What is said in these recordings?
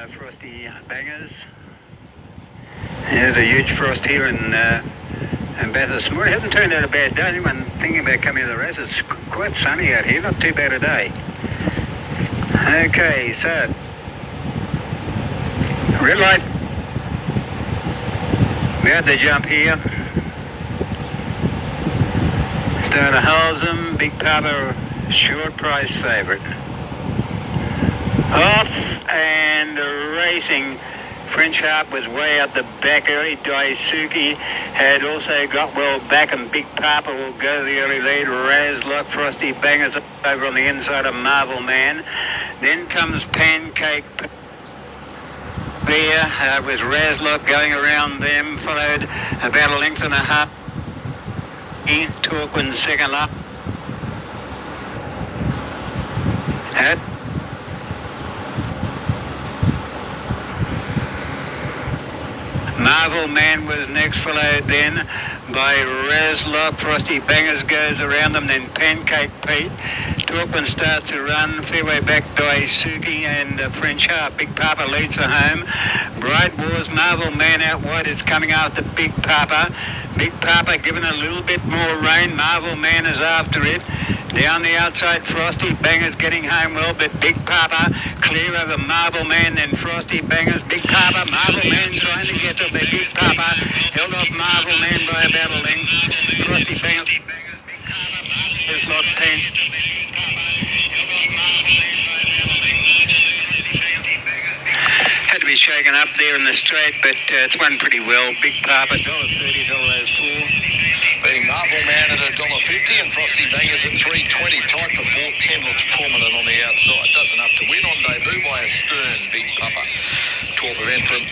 Frosty Bangers. There's a huge frost here in Bathurst this morning. It hasn't turned out a bad day. Anyone thinking about coming to the race, it's quite sunny out here, not too bad a day. Okay, so red light. About to jump here. Starter Halsem, Big Papa, short price favourite. Off and racing. French Harp was way up the back early. Daisuke had also got well back, and Big Papa will go to the early lead. Razlock, Frosty Bangers over on the inside of Marvel Man. Then comes Pancake there with Razlock going around them, followed about a length and a half. Torquin second up. Marvel Man was next, followed then by Razlock. Frosty Bangers goes around them, then Pancake Pete. Torquin starts to run, fairway back Daisuke and French Harp. Big Papa leads for home. Bright Wars, Marvel Man out wide, it's coming after Big Papa. Big Papa given a little bit more rain, Marvel Man is after it. Down the outside, Frosty Bangers getting home well, but Big Papa clear over Marble Man, then Frosty Bangers, Big Papa, Marble Man trying to get to the Big Papa, held off Marble Man by about a length. Frosty Bangers has lost 10. Had to be shaken up there in the straight, but it's won pretty well. Big Papa, $1.30, $4. Being Marvel Man at $1.50 and Frosty Bangers at $3.20. Tight for 4.10, looks prominent on the outside. Does enough to win on debut by a stern Big Papa. 12th event from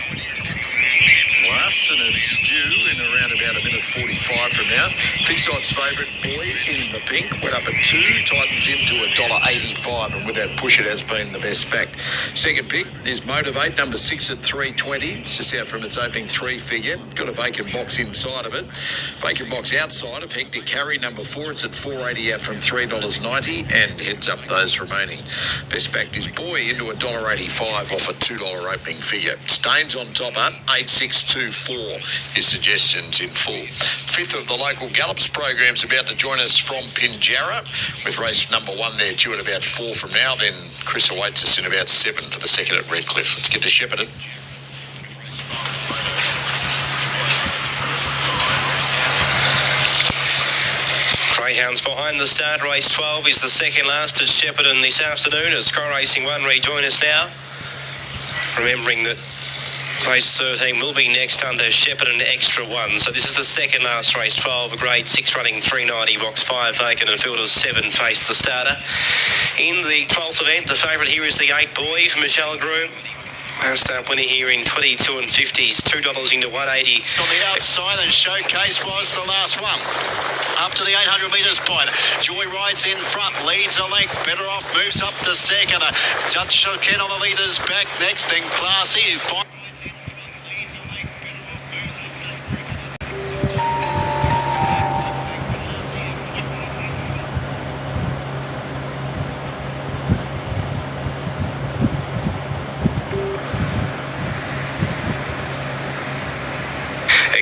last, and it's due in around about a minute 45 from now. Fixed odds favourite Boy in the pink went up at 2, tightens into $1.85, and with that push it has been the best back. Second pick is Motivate, number 6 at $3.20. It's just out from its opening 3 figure. Got a vacant box inside of it. Vacant box outside of Hector Carry, number 4. It's at $4.80 out from $3.90, and heads up those remaining. Best backed is Boy into $1.85 off a $2 opening figure. Staines on top up, 8.624. His suggestions in full. 5th of the local Gallops program's about to join us from Pinjarra with race number 1 there due at about 4 from now. Then Chris awaits us in about 7 for the second at Redcliffe. Let's get to Shepparton. Greyhounds behind the start. Race 12 is the second last at Shepparton this afternoon as Sky Racing 1 rejoin us now. Remembering that race 13 will be next under Shepparton Extra 1. So this is the second last race 12, a grade 6 running 390, box 5 vacant and fielders 7 face the starter. In the 12th event, the favourite here is the 8 Boy for Michelle Groom. Start winning here in 22 and 50s, $2 into 180. On the outside, and Showcase was the last one. Up to the 800 metres point. Joy rides in front, leads a length. Better Off moves up to second. Judge Ken on the leaders back next, then Classy.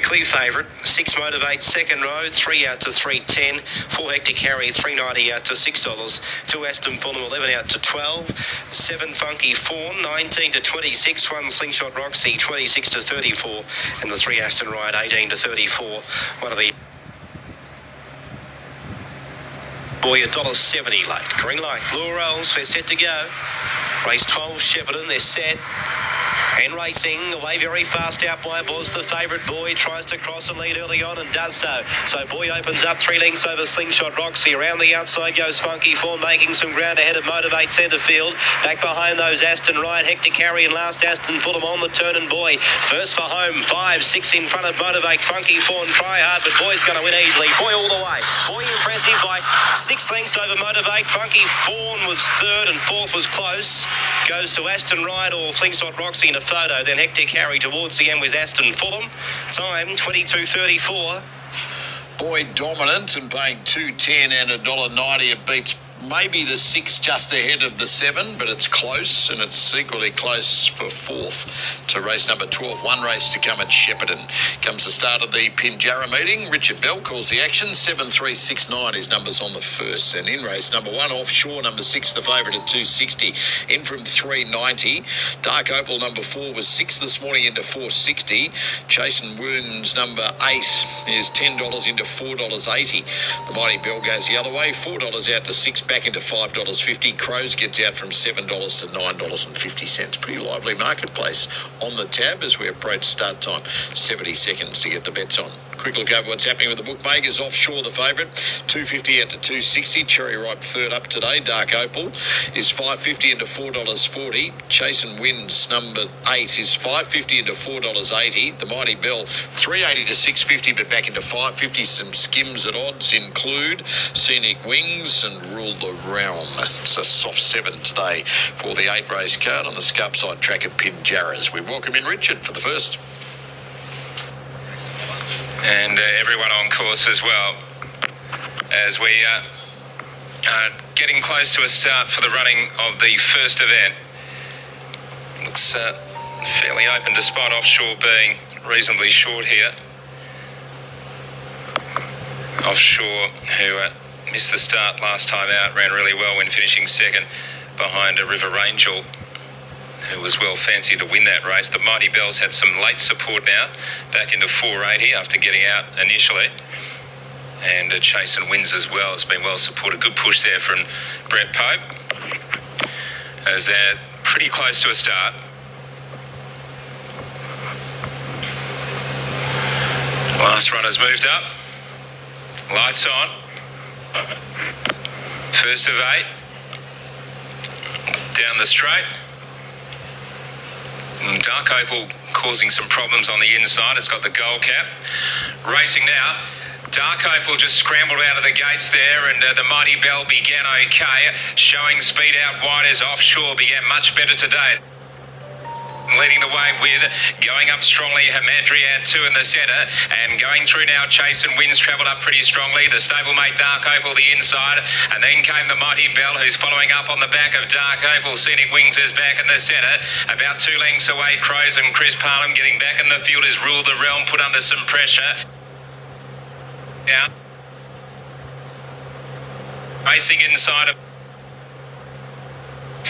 Clear favourite, 6 Motivate, second row, 3 out to 3.10, 4 Hector Carry, 3.90 out to $6, 2 Aston Fulham, 11 out to 12, 7 Funky Fawn, 19 to 26, 1 Slingshot Roxy, 26 to 34, and the 3 Aston Ride, 18 to 34. One of the Boy, $1.70 late. Green light, blue rolls, they're set to go. Race 12, Shepparton, they're set. And racing away very fast out by was the favourite Boy. Tries to cross and lead early on and does so. So Boy opens up 3 lengths over Slingshot Roxy. Around the outside goes Funky Fawn, making some ground ahead of Motivate centre field. Back behind those Aston Ride, Hector Carry and last Aston Fulham on the turn, and Boy first for home. 5, 6 in front of Motivate. Funky Fawn try hard, but Boy's going to win easily. Boy all the way. Boy impressive by 6 lengths over Motivate. Funky Fawn was third and fourth was close. Goes to Aston Ride or Slingshot Roxy in a photo, then Hector Carry towards the end with Aston Fulham. Time 22.34. Boy dominant and paying $2.10 and $1.90. It beats Maybe the 6 just ahead of the 7, but it's close, and it's equally close for 4th to race number 12. One race to come at Shepparton. Comes the start of the Pinjarra meeting. Richard Bell calls the action. 7-3-6-9 his numbers on the first. And in race number 1, Offshore, number 6, the favourite at 260. In from 390. Dark Opal, number 4, was 6 this morning into 460. Chasing Wounds, number 8, is $10 into $4.80. The Mighty Bell goes the other way. $4 out to 6, back into $5.50. Crows gets out from $7 to $9.50. Pretty lively marketplace on the tab as we approach start time. 70 seconds to get the bets on. Quick look over what's happening with the bookmakers. Offshore, the favourite, $2.50 out to $2.60. Cherry Ripe third up today. Dark Opal is $5.50 into $4.40. Chasing Winds, number 8, is $5.50 into $4.80. The Mighty Bell, $3.80 to $6.50, but back into $5.50. Some skims at odds include Scenic Wings and Rule the Realm. It's a soft 7 today for the 8 race card on the Scarpside track at Pinjarras. We welcome in Richard for the first. And everyone on course as well, as we are getting close to a start for the running of the first event. Looks fairly open despite Offshore being reasonably short here. Offshore, who missed the start last time out, ran really well when finishing second behind a River Angel, who was well fancied to win that race. The Mighty Bells had some late support now, back into 480 after getting out initially. And Chasing Winds as well has been well supported. Good push there from Brett Pope, as they're pretty close to a start. Last runner's moved up. Lights on. First of 8. Down the straight. Dark Opal causing some problems on the inside. It's got the gold cap. Racing now. Dark Opal just scrambled out of the gates there, and the Mighty Bell began okay. Showing speed out wide as Offshore began much better today. Leading the way with, going up strongly, Hamadryad 2 in the centre, and going through now, Chasing Winds travelled up pretty strongly. The stablemate Dark Opal the inside, and then came the Mighty Bell, who's following up on the back of Dark Opal. Scenic Wings is back in the centre, about 2 lengths away. Crows and Chris Parham getting back in the field as Rule the Realm put under some pressure. Now, racing inside of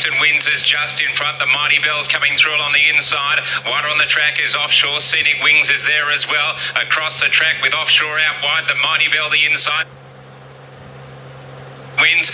and Winds is just in front. The Mighty Bell's coming through on the inside. Wider on the track is Offshore. Scenic Wings is there as well. Across the track with Offshore out wide. The Mighty Bell the inside. Winds.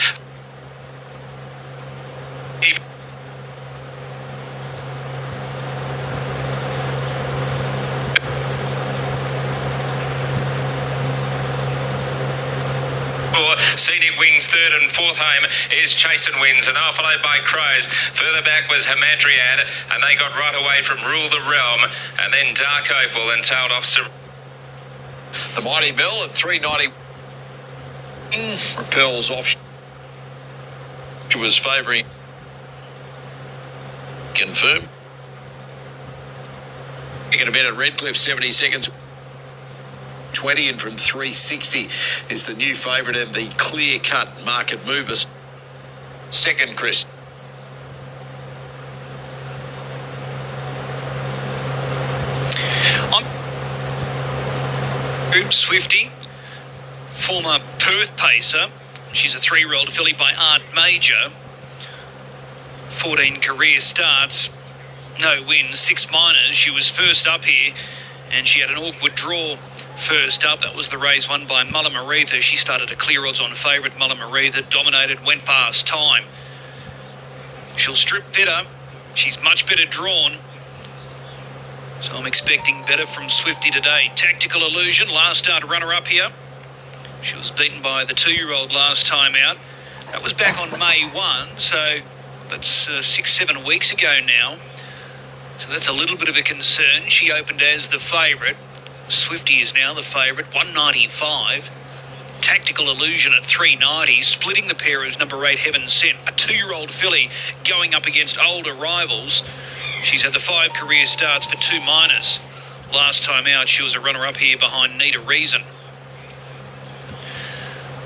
Scenic Wings third, and fourth home is Chasing Winds, and followed by Crows. Further back was Hamadryad, and they got right away from Rule the Realm, and then Dark Opal, and tailed off the Mighty Bell at 390. Repels off. She was favouring. Confirm. Taking a bit at Redcliffe, 70 seconds. 20 and from 360 is the new favourite and the clear-cut market movers. Second, Chris. Swifty, former Perth pacer. She's a 3-year-old filly by Art Major. 14 career starts, no wins, 6 minors. She was first up here, and she had an awkward draw first up. That was the race won by Mulla Maritha. She started a clear odds on favourite. Mulla Maritha dominated, went fast time. She'll strip fitter. She's much better drawn. So I'm expecting better from Swifty today. Tactical Illusion, last start runner-up here. She was beaten by the 2-year-old last time out. That was back on May 1, so that's 6-7 weeks ago now. So that's a little bit of a concern. She opened as the favourite. Swifty is now the favourite, 195. Tactical Illusion at 390. Splitting the pair is number 8, Heaven Sent, a 2-year-old filly going up against older rivals. She's had the 5 career starts for 2 minors. Last time out, she was a runner-up here behind Need a Reason.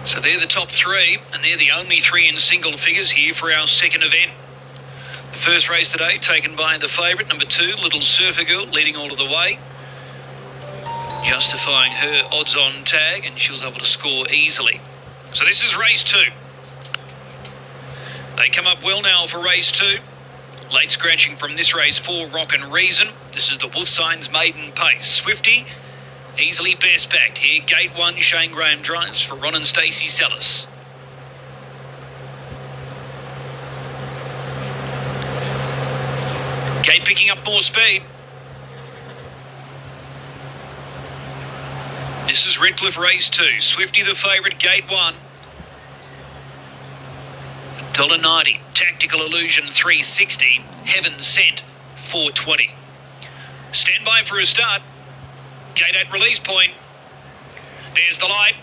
So they're the top three, and they're the only three in single figures here for our second event. The first race today taken by the favourite, number 2, Little Surfer Girl, leading all of the way, justifying her odds-on tag, and she was able to score easily. So this is race 2. They come up well now for race 2. Late scratching from this race 4, Rock and Reason. This is the Wolf Signs Maiden Pace. Swifty, easily best backed here. Gate 1, Shane Graham drives for Ron and Stacey Sellis. Gate picking up more speed. This is Redcliffe race 2. Swifty the favourite, Gate 1. $1.90. Tactical Illusion 360. Heaven Sent 420. Stand by for a start. Gate at release point. There's the light.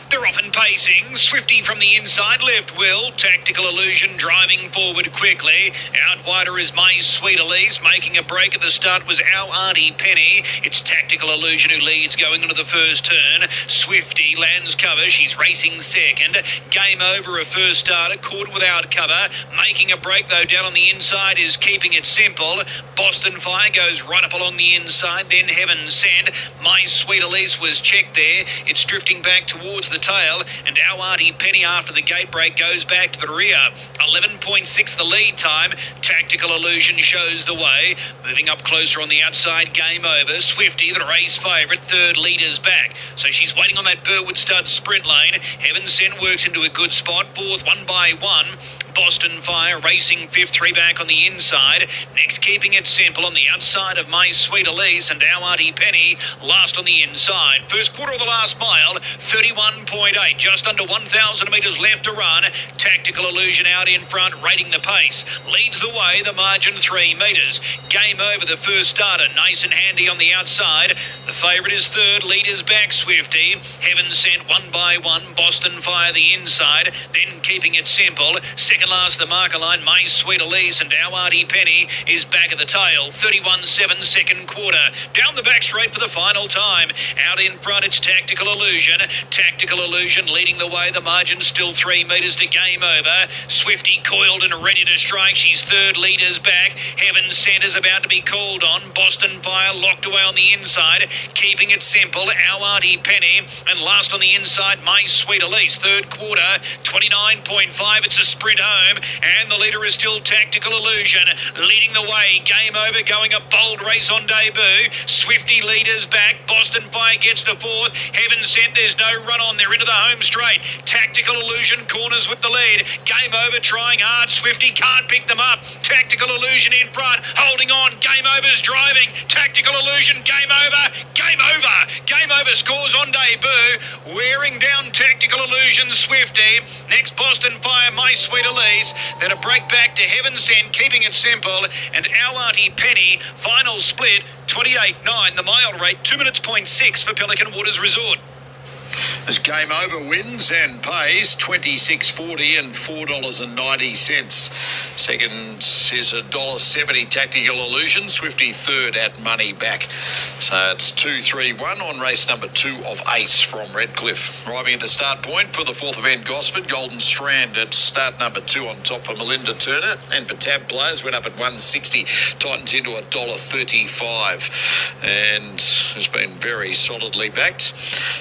They're off and pacing. Swifty from the inside left wheel. Tactical Illusion driving forward quickly. Out wider is My Sweet Elise. Making a break at the start was Our Auntie Penny. It's Tactical Illusion who leads going into the first turn. Swifty lands cover. She's racing second. Game Over, a first starter. Caught without cover. Making a break though down on the inside is Keeping It Simple. Boston Fire goes right up along the inside. Then Heaven Sent. My Sweet Elise was checked there. It's drifting back towards the tail, and Our Auntie Penny after the gate break goes back to the rear. 11.6 the lead time. Tactical Illusion shows the way. Moving up closer on the outside, Game Over. Swifty, the race favourite, third leader's back. So she's waiting on that Burwood Stud sprint lane. Heaven Sent works into a good spot. Fourth, 1 by 1. Boston Fire racing fifth, 3 back on the inside. Next, Keeping It Simple on the outside of My Sweet Elise, and Our Auntie Penny last on the inside. First quarter of the last mile, 31.8, just under 1,000 metres left to run. Tactical Illusion out in front, rating the pace. Leads the way, the margin 3 metres. Game Over, the first starter, nice and handy on the outside. The favourite is third, leaders back Swifty. Heaven Sent 1 by 1, Boston Fire the inside. Then Keeping It Simple. Second last the marker line, My Sweet Elise, and Our Auntie Penny is back at the tail. 31.7 second quarter. Down the back straight for the final time. Out in front it's Tactical Illusion. Tactical Illusion leading the way. The margin's still 3 metres to Game Over. Swifty coiled and ready to strike. She's third, leaders back. Heaven Sent is about to be called on. Boston Fire locked away on the inside. Keeping It Simple, Our Auntie Penny, and last on the inside, My Sweet Elise. Third quarter, 29.5. It's a sprint home, and the leader is still Tactical Illusion. Leading the way, Game Over going a bold race on debut. Swifty leaders back. Boston Fire gets to fourth. Heaven Sent, there's no run on. They're into the home straight. Tactical Illusion corners with the lead. Game Over trying hard. Swifty can't pick them up. Tactical Illusion in front, holding on. Game Over's driving. Tactical Illusion, Game Over. Game Over. Game Over scores on debut. Wearing down Tactical Illusion, Swifty. Next, Boston Fire, My Sweet Elise. Then a break back to Heaven Sent, Keeping It Simple, and Our Auntie Penny. Final split, 28.9 the mile rate, 2 minutes 0.6 for Pelican Waters Resort. As Game Over wins and pays $26.40 and $4.90. Second is $1.70 Tactical Illusion. Swifty third at money back. So it's 2-3-1 on race number 2 of 8 from Redcliffe. Arriving at the start point for the fourth event, Gosford. Golden Strand at start number 2 on top for Melinda Turner. And for tab players, went up at 160. Tightens into $1.35. And has been very solidly backed.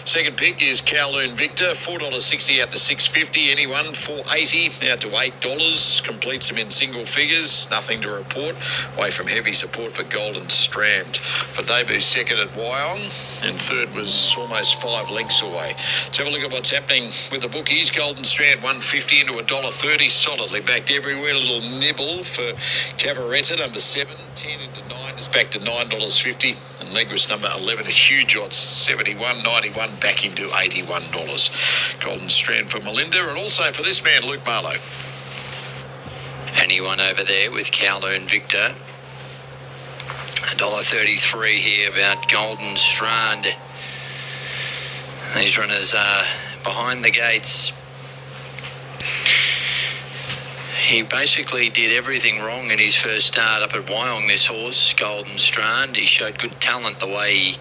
Second pick is Kowloon Victor, $4.60 out to $6.50. Anyone, $4.80 out to $8. Completes them in single figures. Nothing to report. Away from heavy support for Golden Strand. For debut, second at Wyong, and third was almost 5 lengths away. Let's have a look at what's happening with the bookies. Golden Strand, $1.50 into $1.30. Solidly backed everywhere. A little nibble for Cavaretta, number 7. 10 into 9 is back to $9.50. And Legris, number 11, a huge odds, $71.91, back into $81. Golden Strand for Melinda, and also for this man, Luke Marlowe. Anyone over there with Kowloon Victor. $1.33 here about Golden Strand. These runners are behind the gates. He basically did everything wrong in his first start up at Wyong, this horse, Golden Strand. He showed good talent the way he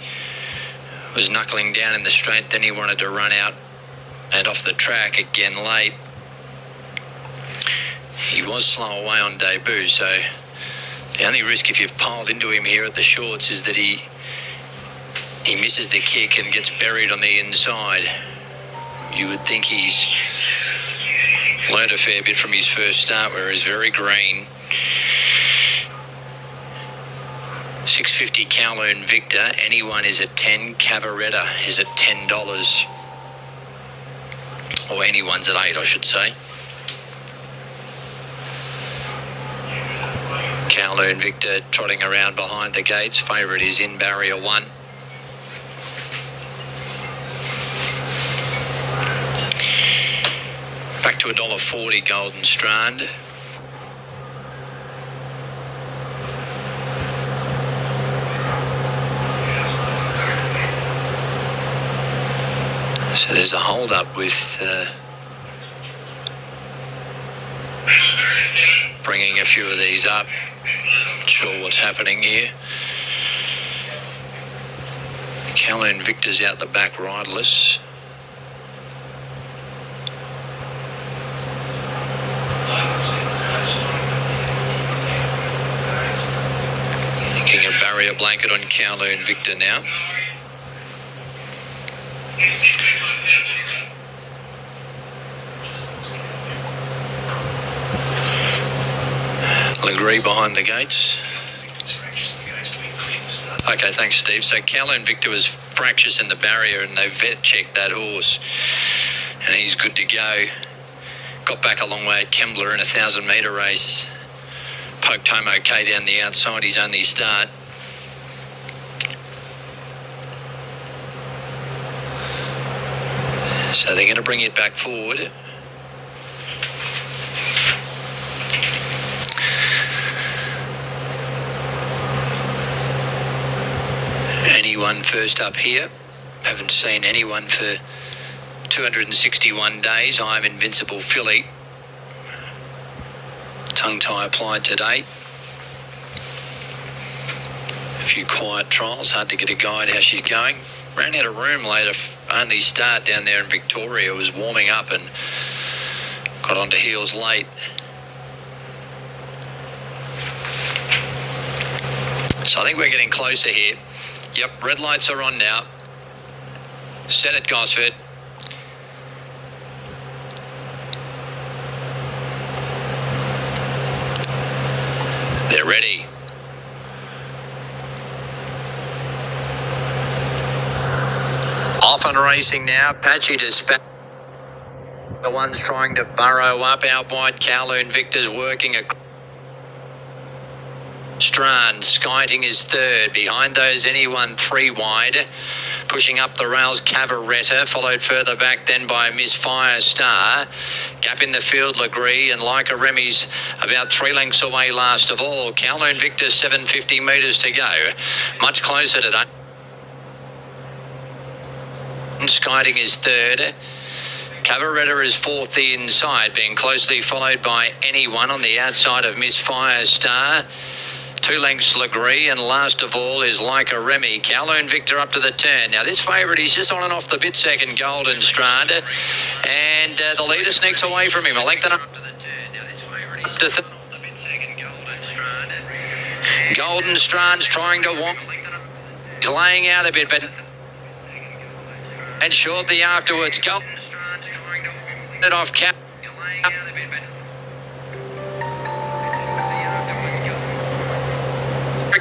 was knuckling down in the straight. Then he wanted to run out And off the track again late. He was slow away on debut, so the only risk if you've piled into him here at the shorts is that he misses the kick and gets buried on the inside. You would think he's learned a fair bit from his first start, where he's very green. 650 Kowloon Victor. Anyone is at 10. Cavaretta is at $10. Or anyone's at 8, I should say. Kowloon Victor trotting around behind the gates. Favourite is in barrier 1. Back to $1.40 Golden Strand. So there's a hold up with bringing a few of these up. Not sure what's happening here. Kowloon Victor's out the back riderless. Getting a barrier blanket on Kowloon Victor now. Legree behind the gates. Okay, thanks, Steve. So Kowloon Victor was fractious in the barrier and they vet checked that horse and he's good to go. Got back a long way at Kembla in a 1,000-metre race. Poked home okay down the outside, his only start. So they're going to bring it back forward. Anyone first up here. Haven't seen anyone for 261 days. I'm Invincible Filly. Tongue tie applied today. A few quiet trials. Hard to get a guide how she's going. Ran out of room later. Only start down there in Victoria. Was warming up and got onto heels late. So I think we're getting closer here. Yep, red lights are on now. Set at Gosford. They're ready. Off and racing now. Patchy Dispatch. The one's trying to burrow up out wide. Kowloon Victor's working a Strand. Skiting is third. Behind those, anyone 3 wide. Pushing up the rails, Cavaretta, followed further back then by Miss Firestar. Gap in the field, Legree, and Leica Remy's about 3 lengths away last of all. Kowloon Victor, 750 metres to go. Much closer today. Skiting is third. Cavaretta is fourth the inside, being closely followed by anyone on the outside of Miss Firestar. 2 lengths Legree, and last of all is Leica Remy. Kowloon Victor up to the turn. Now this favourite, he's just on and off the bit second, Golden Strand. And the leader sneaks away from him. A length and up to third. Golden Strand's trying to walk. He's laying out a bit, but and shortly afterwards, Golden Strand's trying to walk it off cap.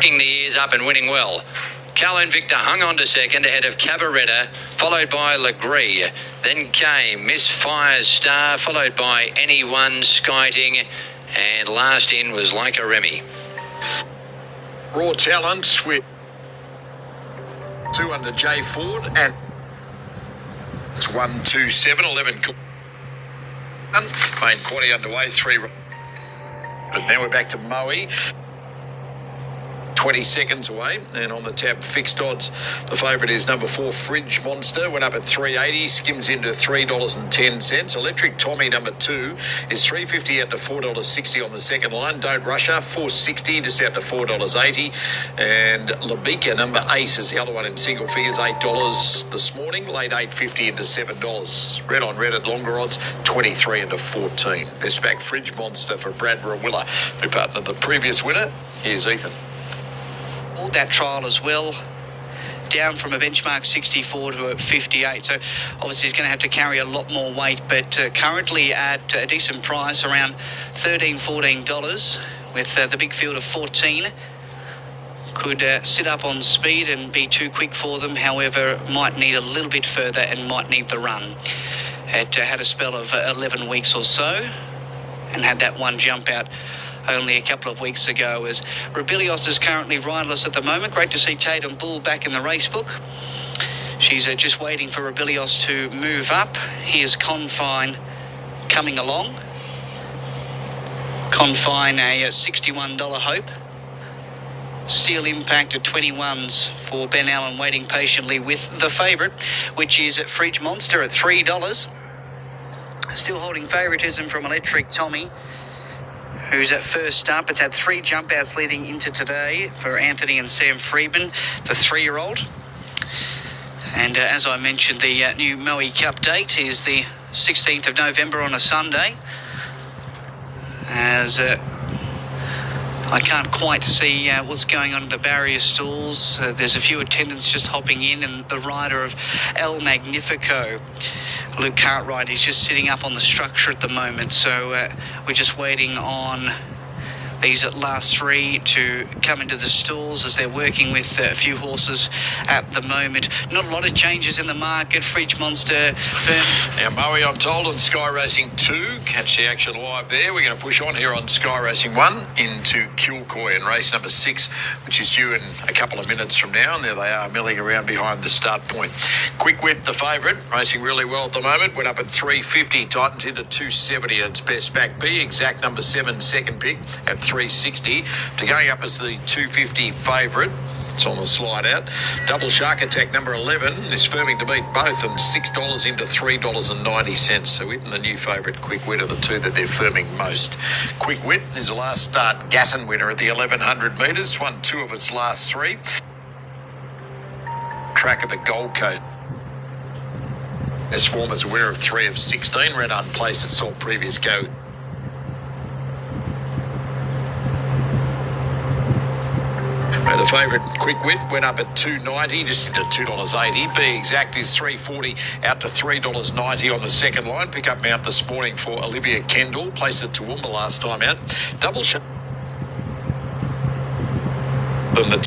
The ears up and winning well. Kowloon Victor hung on to second ahead of Cavaretta, followed by Legree. Then came Miss Firestar, followed by anyone Skiting, and last in was Leica Remy. Raw Talents with 2 under J Ford, and it's 1, 2, 7, 11. Main quality underway, 3. But now we're back to Moe. 20 seconds away. And on the tab, fixed odds, the favourite is number 4, Fridge Monster. Went up at $3.80, skims into $3.10. Electric Tommy, number 2, is $3.50 out to $4.60 on the second line. Don't Rush Her, $4.60, just out to $4.80. And Labika, number 8, is the other one in single figures, $8 this morning, late $8.50 into $7. Red on red at longer odds, 23 into 14. Best back Fridge Monster for Brad Rawiller, who partnered the previous winner. Here's Ethan. All that trial as well, down from a benchmark 64 to a 58, so obviously he's going to have to carry a lot more weight, but currently at a decent price, around $13-14, with the big field of 14. Could sit up on speed and be too quick for them, however might need a little bit further and might need the run. It had a spell of 11 weeks or so and had that one jump out only a couple of weeks ago. As Rebellios is currently riderless at the moment. Great to see Tatum Bull back in the race book. She's just waiting for Rebellios to move up. Here's Confine coming along. Confine, a $61 hope. Steel Impact at 21s for Ben Allen, waiting patiently with the favourite, which is Fridge Monster at $3. Still holding favouritism from Electric Tommy, who's at first up. It's had 3 jump outs leading into today for Anthony and Sam Freedman, the 3-year-old. And as I mentioned, the new Moe Cup date is the 16th of November on a Sunday. As I can't quite see what's going on in the barrier stalls. There's a few attendants just hopping in, and the rider of El Magnifico, Luke Cartwright, is just sitting up on the structure at the moment. So we're just waiting on these last 3 to come into the stalls as they're working with a few horses at the moment. Not a lot of changes in the market. Fridge Monster firm. Now, Moe, I'm told, on Sky Racing 2. Catch the action live there. We're going to push on here on Sky Racing 1 into Kilcoy in race number 6, which is due in a couple of minutes from now. And there they are, milling around behind the start point. Quick Whip, the favourite, racing really well at the moment. Went up at $3.50, tightens into $2.70 at its best back. Be Exact, number 7, second pick at $3.60 to going up as the $2.50 favourite. It's on the slide out. Double Shark Attack, number 11, is firming to beat both, and $6 into $3.90. So Wit and the new favourite Quick Wit are the 2 that they're firming most. Quick Wit is a last start Gatton winner at the 1100 metres. Won 2 of its last 3. Track at the Gold Coast. This form is a winner of 3 of 16. Red unplaced at Salt previous go. The favourite Quick Wit went up at $2.90, just into $2.80. Be Exact is $3.40 out to $3.90 on the second line. Pick up mount this morning for Olivia Kendall. Placed at Toowoomba last time out. Double Shot. Then the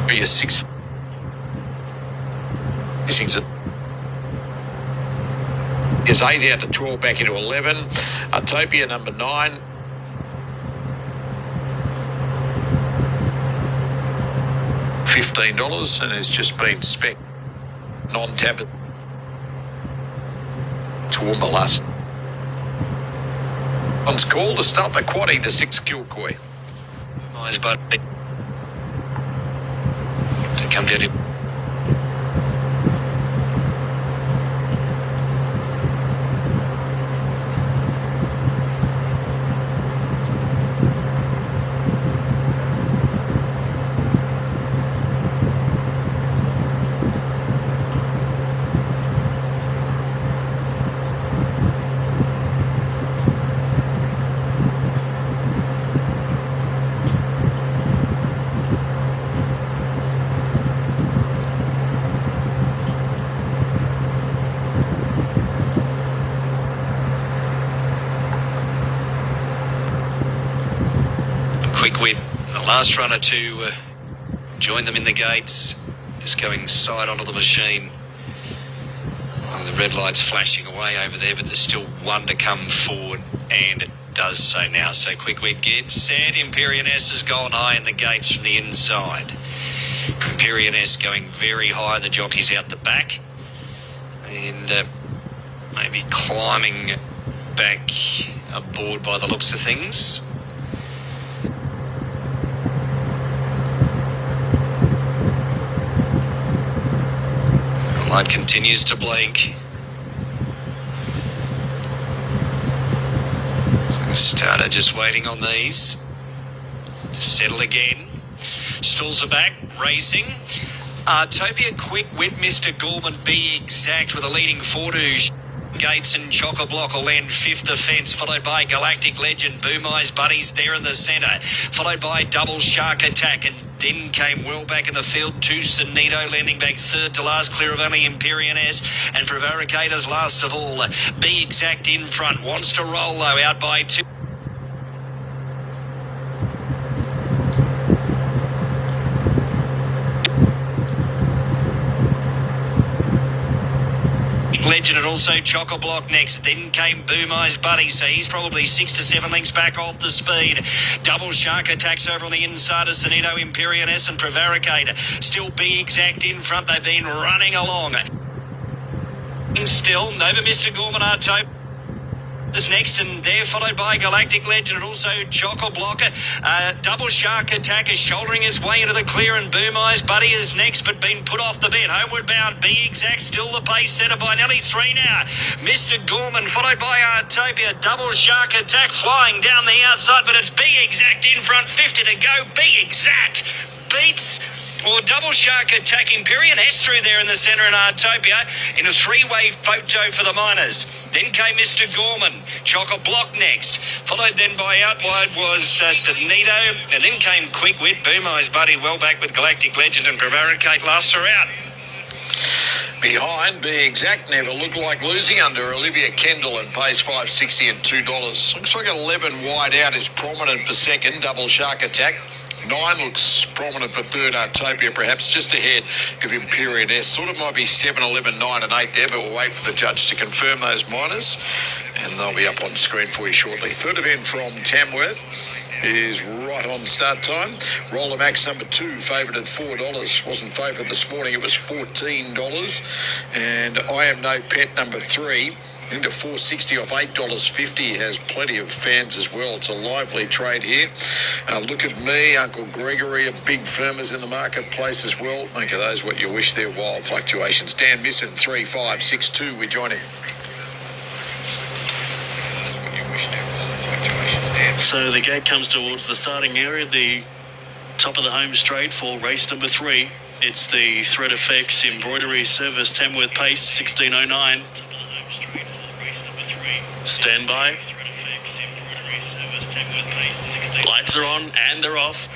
Be 6. Missing's is 8 out to 12, back into 11. Utopia, number 9. $15, and has just been spec non-tab Toowoomba last. One's called to start the quaddie to 6 Kilcoy. Nice, but to come down here. Quick Wit, the last runner to join them in the gates, just going side onto the machine. The red light's flashing away over there, but there's still one to come forward, and it does so now. So Quick Wit gets set. Imperion S has gone high in the gates from the inside. Imperion S going very high, the jockey's out the back. and maybe climbing back aboard by the looks of things. The light continues to blink. Starter just waiting on these to settle again. Stalls are back, racing. Topia Quick Wit, Mr. Gorman, Be Exact with a leading Fortouche. Gates and Chock-a-Block will land fifth offence, followed by Galactic Legend, Boom Eyes Buddies there in the centre, followed by Double Shark Attack, and then came well back in the field to Sonito, landing back third to last, clear of only Empyrean S, and Prevaricators last of all. Be Exact in front, wants to roll though, out by two. Legend and also Chock-a-Block next. Then came Boom Eyes Buddy, so he's probably 6 to 7 lengths back off the speed. Double Shark Attacks over on the inside of Sonito, Empyrean S and Prevaricator. Still Be Exact in front. They've been running along. Still, Nova Mr. Gorman Tope is next, and they're followed by Galactic Legend and also Chock-a-Block. Double Shark Attack is shouldering his way into the clear, and Boom Eyes Buddy is next, but been put off the bit. Homeward bound, Be Exact still the pace setter by nearly 3 now. Mr. Gorman followed by Artopia. Double Shark Attack flying down the outside, but it's Be Exact in front, 50 to go. Be Exact beats or Double Shark Attack, Empyrean S through there in the centre, and Artopia in a 3-way photo for the miners. Then came Mr. Gorman, Chock-a-Block next, followed then by out wide was Sonito, and then came Quick Wit, Boom Eyes Buddy, well back with Galactic Legend, and Prevaricate last are out. Behind, Be Exact never looked like losing under Olivia Kendall and pays $5.60 and $2. Looks like 11 wide out is prominent for second, Double Shark Attack. 9 looks prominent for third, Artopia perhaps just ahead of Empyrean S. Thought it might be 7, 11, 9 and 8 there, but we'll wait for the judge to confirm those minors, and they'll be up on screen for you shortly. Third event from Tamworth is right on start time. Roller Max number 2, favoured at $4. Wasn't favoured this morning, it was $14. And I Am No Pet number 3 into $4.60 off $8.50. Has plenty of fans as well. It's a lively trade here. Look at Me, Uncle Gregory, a big firmers in the marketplace as well. Make of those what you wish. They're wild fluctuations. Dan Misson, 3, 5, 6, 2. We join him. So the gate comes towards the starting area, the top of the home straight for race number 3. It's the Thread Effects Embroidery Service Tamworth Pace 1609. Stand by. Lights are on and they're off.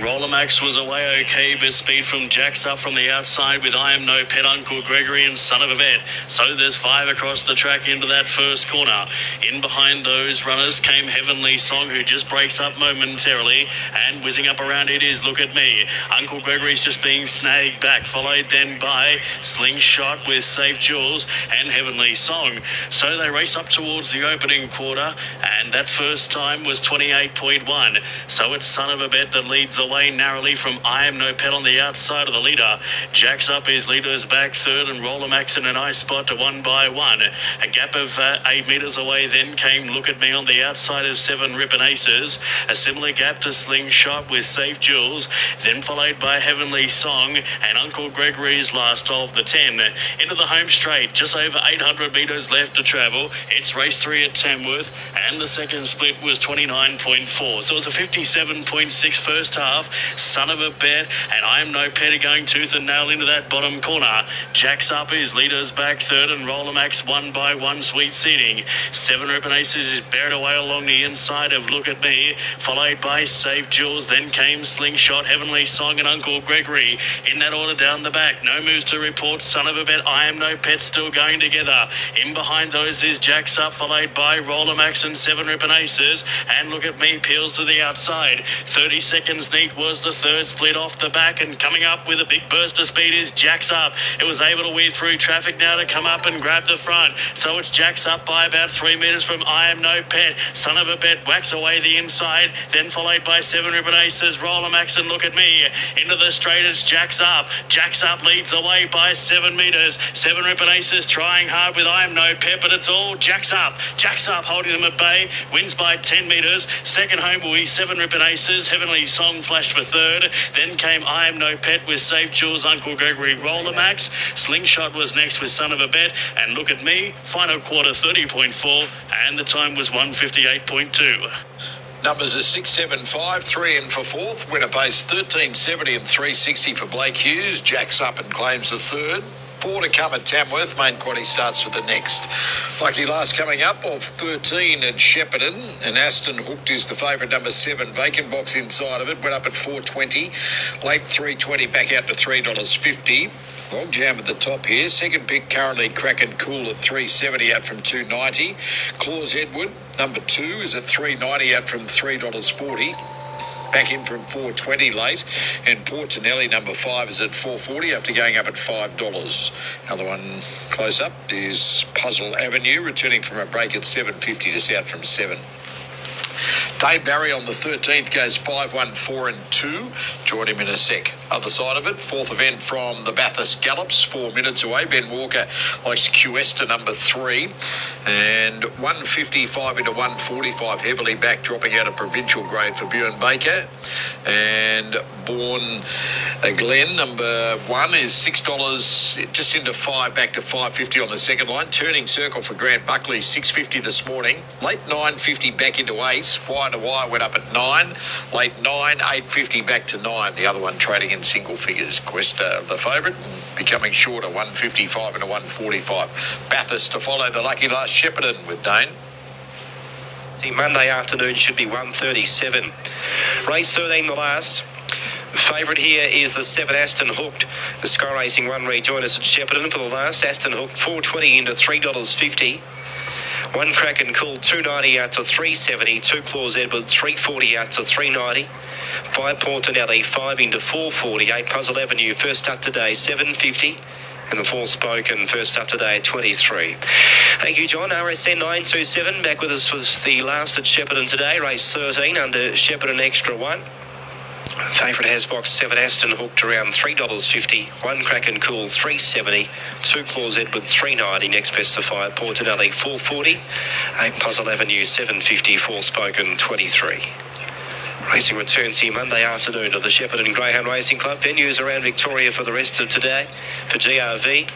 Roller Max was away okay, but speed from Jack's up from the outside with I Am No Pet, Uncle Gregory and Son of a Bet. So there's 5 across the track into that first corner. In behind those runners came Heavenly Song, who just breaks up momentarily, and whizzing up around it is Look at Me. Uncle Gregory's just being snagged back, followed then by Slingshot with Safe Jewels and Heavenly Song. So they race up towards the opening quarter, and that first time was 28.1. So it's Son of a Bet that leads away narrowly from I Am No Pet on the outside of the leader. Jacks up his leaders back third, and Roller Max in a nice spot to 1 by 1. A gap of 8 metres away then came Look at Me on the outside of 7 Rippin' Aces. A similar gap to Slingshot with Safe Jewels, then followed by Heavenly Song and Uncle Gregory's last of the 10. Into the home straight, just over 800 metres left to travel. It's race 3 at Tamworth, and the second split was 29.4. So it was a 57.6 first half. Son of a Bet and I Am No Pet are going tooth and nail into that bottom corner. Jacks up his leaders back third, and Roller Max 1 by 1 sweet seating. 7 Rippin' Aces is buried away along the inside of Look at Me, followed by Safe Jewels. Then came Slingshot, Heavenly Song and Uncle Gregory. In that order down the back, no moves to report. Son of a Bet, I Am No Pet still going together. In behind those is Jacks up, followed by Roller Max and 7 Rippin' Aces, and Look at Me peels to the outside. 30 seconds needed meet was the third split off the back, and coming up with a big burst of speed is Jacks Up. It was able to weave through traffic now to come up and grab the front. So it's Jacks Up by about 3 metres from I Am No Pet. Son of a Bet whacks away the inside, then followed by Seven Ribbon Aces, Roller Max and Look at Me. Into the straight, it's Jacks Up. Jacks Up leads the way by 7 metres. Seven Ribbon Aces trying hard with I Am No Pet, but it's all Jacks Up. Jacks Up holding them at bay, wins by 10 metres. Second home will be Seven Ribbon Aces. Heavenly Song flashed for third. Then came I Am No Pet with Save Jules, Uncle Gregory, Roller Max. Slingshot was next with Son of a Bet, and Look at Me. Final quarter 30.4, and the time was 1:58.2. Numbers are 6, 7, 5, 3 in for fourth. Winner pace 13.70 and 3.60 for Blake Hughes. Jacks Up and claims the third. 4 to come at Tamworth. Main quantity starts with the next. Lucky last coming up of 13 at Shepparton, and Aston Hooked is the favourite, number 7. Vacant box inside of it went up at $4.20. Late $3.20 back out to $3.50. Log jam at the top here. Second pick currently Crackin' Cool at $3.70 out from $2.90. Claus Edward, number 2, is at $3.90 out from $3.40. Back in from $4.20 late. And Portinelli, number 5, is at $4.40 after going up at $5. Another one close up is Puzzle Avenue, returning from a break at $7.50 just out from 7. Dave Barry on the 13th goes 5, 1, 4 and 2. Join him in a sec. Other side of it, fourth event from the Bathurst Gallops, 4 minutes away. Ben Walker likes Cuesta, number 3. And 155 into 145, heavily back, dropping out a provincial grade for Bjorn Baker. And Born Glen, number 1, is $6, just into 5, back to $5.50 on the second line. Turning Circle for Grant Buckley, $6.50 this morning. Late $9.50 back into 8. Wire to Wire went up at 9. Late 9, $8.50 back to 9. The other one trading in single figures. Cuesta, the favourite, becoming shorter, 155 into 145. Bathurst to follow the lucky last Shepparton with Dane. See, Monday afternoon should be 1:37. Race 13, the last. Favourite here is the 7 Aston Hooked. The Sky Racing 1 rejoin us at Shepparton for the last. Aston Hooked $4.20 into $3.50. 1 Crackin' Cool $2.90 out to $3.70. 2 Claus Edward $3.40 out to $3.90. 5 Portinelli 5 into $4.40. 8 Puzzle Avenue first up today $7.50. And the 4 Spoken first up today at 23. Thank you, John. RSN 927 back with us was the last at Shepparton today. Race 13 under Shepparton Extra 1. Favourite has box 7 Aston Hooked around $3.50. 1 Crackin' Cool $3.70. 2 Claus Edward $3.90. Next best to 5 Portinelli $4.40. 8 Puzzle Avenue $7.50. 4 Spoken 23. Racing returns here Monday afternoon to the Shepparton Greyhound Racing Club. Venues around Victoria for the rest of today. For GRV,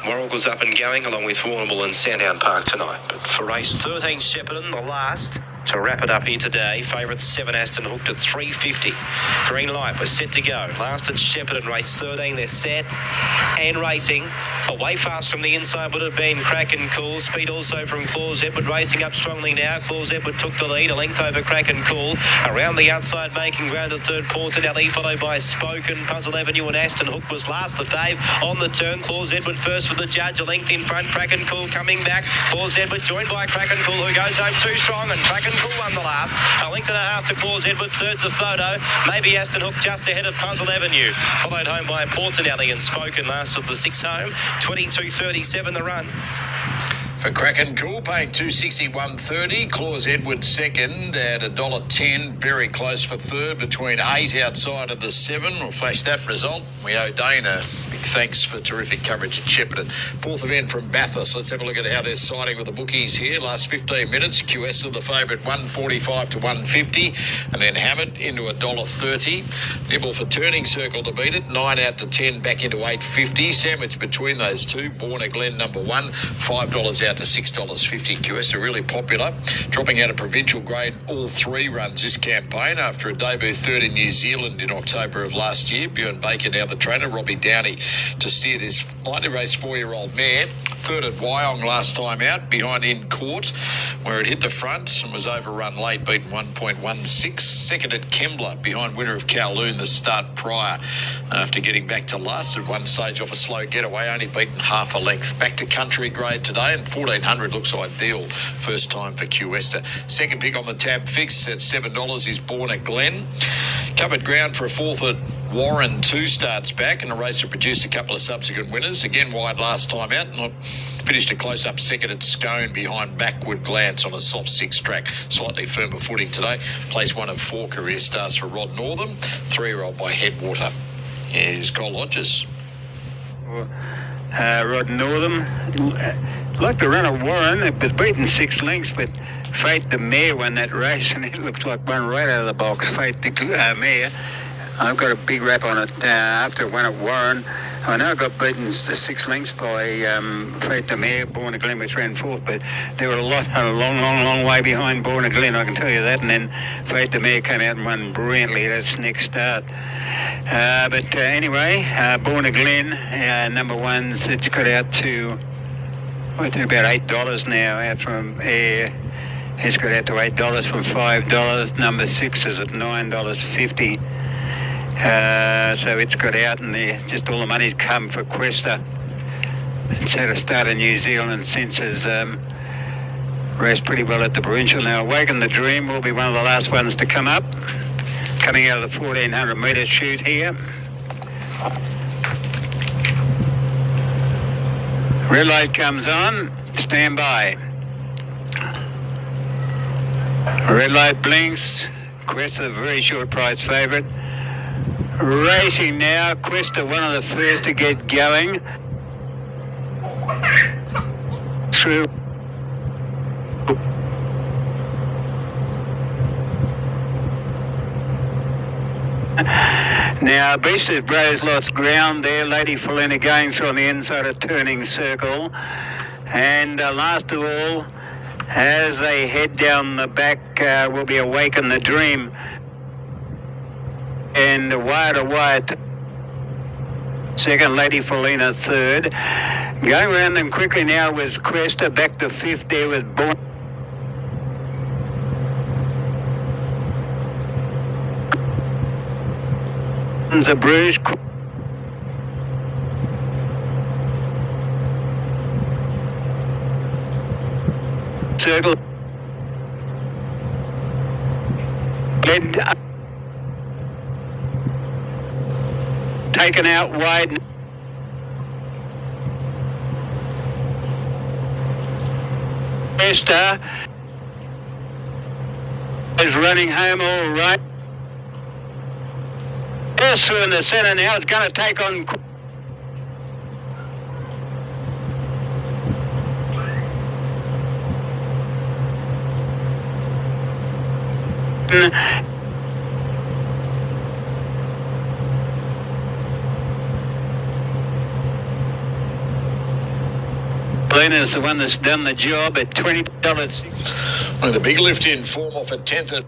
Warragle's up and going, along with Warrnambool and Sandown Park tonight. But for race 13, Shepparton, the last. To wrap it up here today, favourite 7 Aston Hooked at $3.50. Green light was set to go. Last at Shepparton, race 13, they're set and racing. Away fast from the inside would have been Crackin' Cool. Speed also from Claus Edward, racing up strongly now. Claus Edward took the lead, a length over Crackin' Cool. Around the outside, making ground at third, Portinelli, followed by Spoken. Puzzle Avenue and Aston Hooked was last. The fave on the turn. Claus Edward first for the judge, a length in front. Crackin' Cool coming back. Claus Edward joined by Crackin' Cool, who goes home too strong, and Crackin' Cool won the last. A length and a half to Claus Edward, third's a Photo. Maybe Aston Hooked just ahead of Puzzle Avenue. Followed home by Portinelli and Spoken last of the 6 home. 22.37 the run. For Crackin' Cool, paying $2.60, $1.30. Claus Edward second at $1.10. Very close for third, between 8 outside of the 7. We'll flash that result. We owe Dane a big thanks for terrific coverage at Shepparton. Fourth event from Bathurst. Let's have a look at how they're siding with the bookies here. Last 15 minutes, QS the favourite, 145 to 150. And then hammered into $1.30. Nibble for Turning Circle to beat it. 9 out to 10, back into $8.50. Sandwich between those two. Born Glen, number 1, $5 out to $6.50. QS really popular. Dropping out of provincial grade all 3 runs this campaign after a debut third in New Zealand in October of last year. Bjorn Baker now the trainer. Robbie Downey to steer this lightly raced 4-year-old mare. Third at Wyong last time out, behind In Court. where it hit the front and was overrun late, beaten 1.16. Second at Kembla, behind winner of Kowloon the start prior, after getting back to last at one stage off a slow getaway, only beaten half a length. Back to country grade today, and 1400 looks ideal. First time for Cuesta. Second pick on the tab fixed at $7 is Born at Glen. Covered ground for a fourth at Warren, 2 starts back, and a race that produced a couple of subsequent winners. Again wide last time out, and finished a close-up second at Scone behind Backward Glance on a soft 6 track. Slightly firmer footing today. Place 1 of 4 career starts for Rod Northam. 3-year-old by Headwater is Cole Hodges. Rod Northam, like the run of Warren, it was beaten 6 lengths, but Fate the Mare won that race, and it looks like one right out of the box. Fate the Mare, I've got a big rap on it after it won at Warren. I know I got beaten 6 lengths by Fate the Mare, Born at Glen, which ran fourth, but they were a long way behind Born at Glen, I can tell you that. And then Fate the Mare came out and won brilliantly at its next start. But anyway, Born at Glen, number ones, it's got out to, I think about $8 now out from air. It's got out to $8 from $5. Number 6 is at $9.50. So it's got out, and just all the money's come for Questa. It's had a start in New Zealand since has raced pretty well at the Provincial. Now, Awaken the Dream will be one of the last ones to come up, coming out of the 1400 metre chute here. Red light comes on, stand by. Red light blinks. Questa, very short price favourite. Racing now, Questa, one of the first to get going. Through. Now, Beast Brothers lost ground there. Lady Felina going through on the inside of Turning Circle. And last of all, as they head down the back, will be Awaken the Dream. And wire to wire. Second, Lady Felina third. Going around them quickly now was Questa, back to fifth there with Born. The Bruges. Circle. Led up. Taken out wide. Questa is running home all right. Through in the centre now. It's going to take on. Felina's the one that's done the job at $20. Well, the big lift in form off at 10th.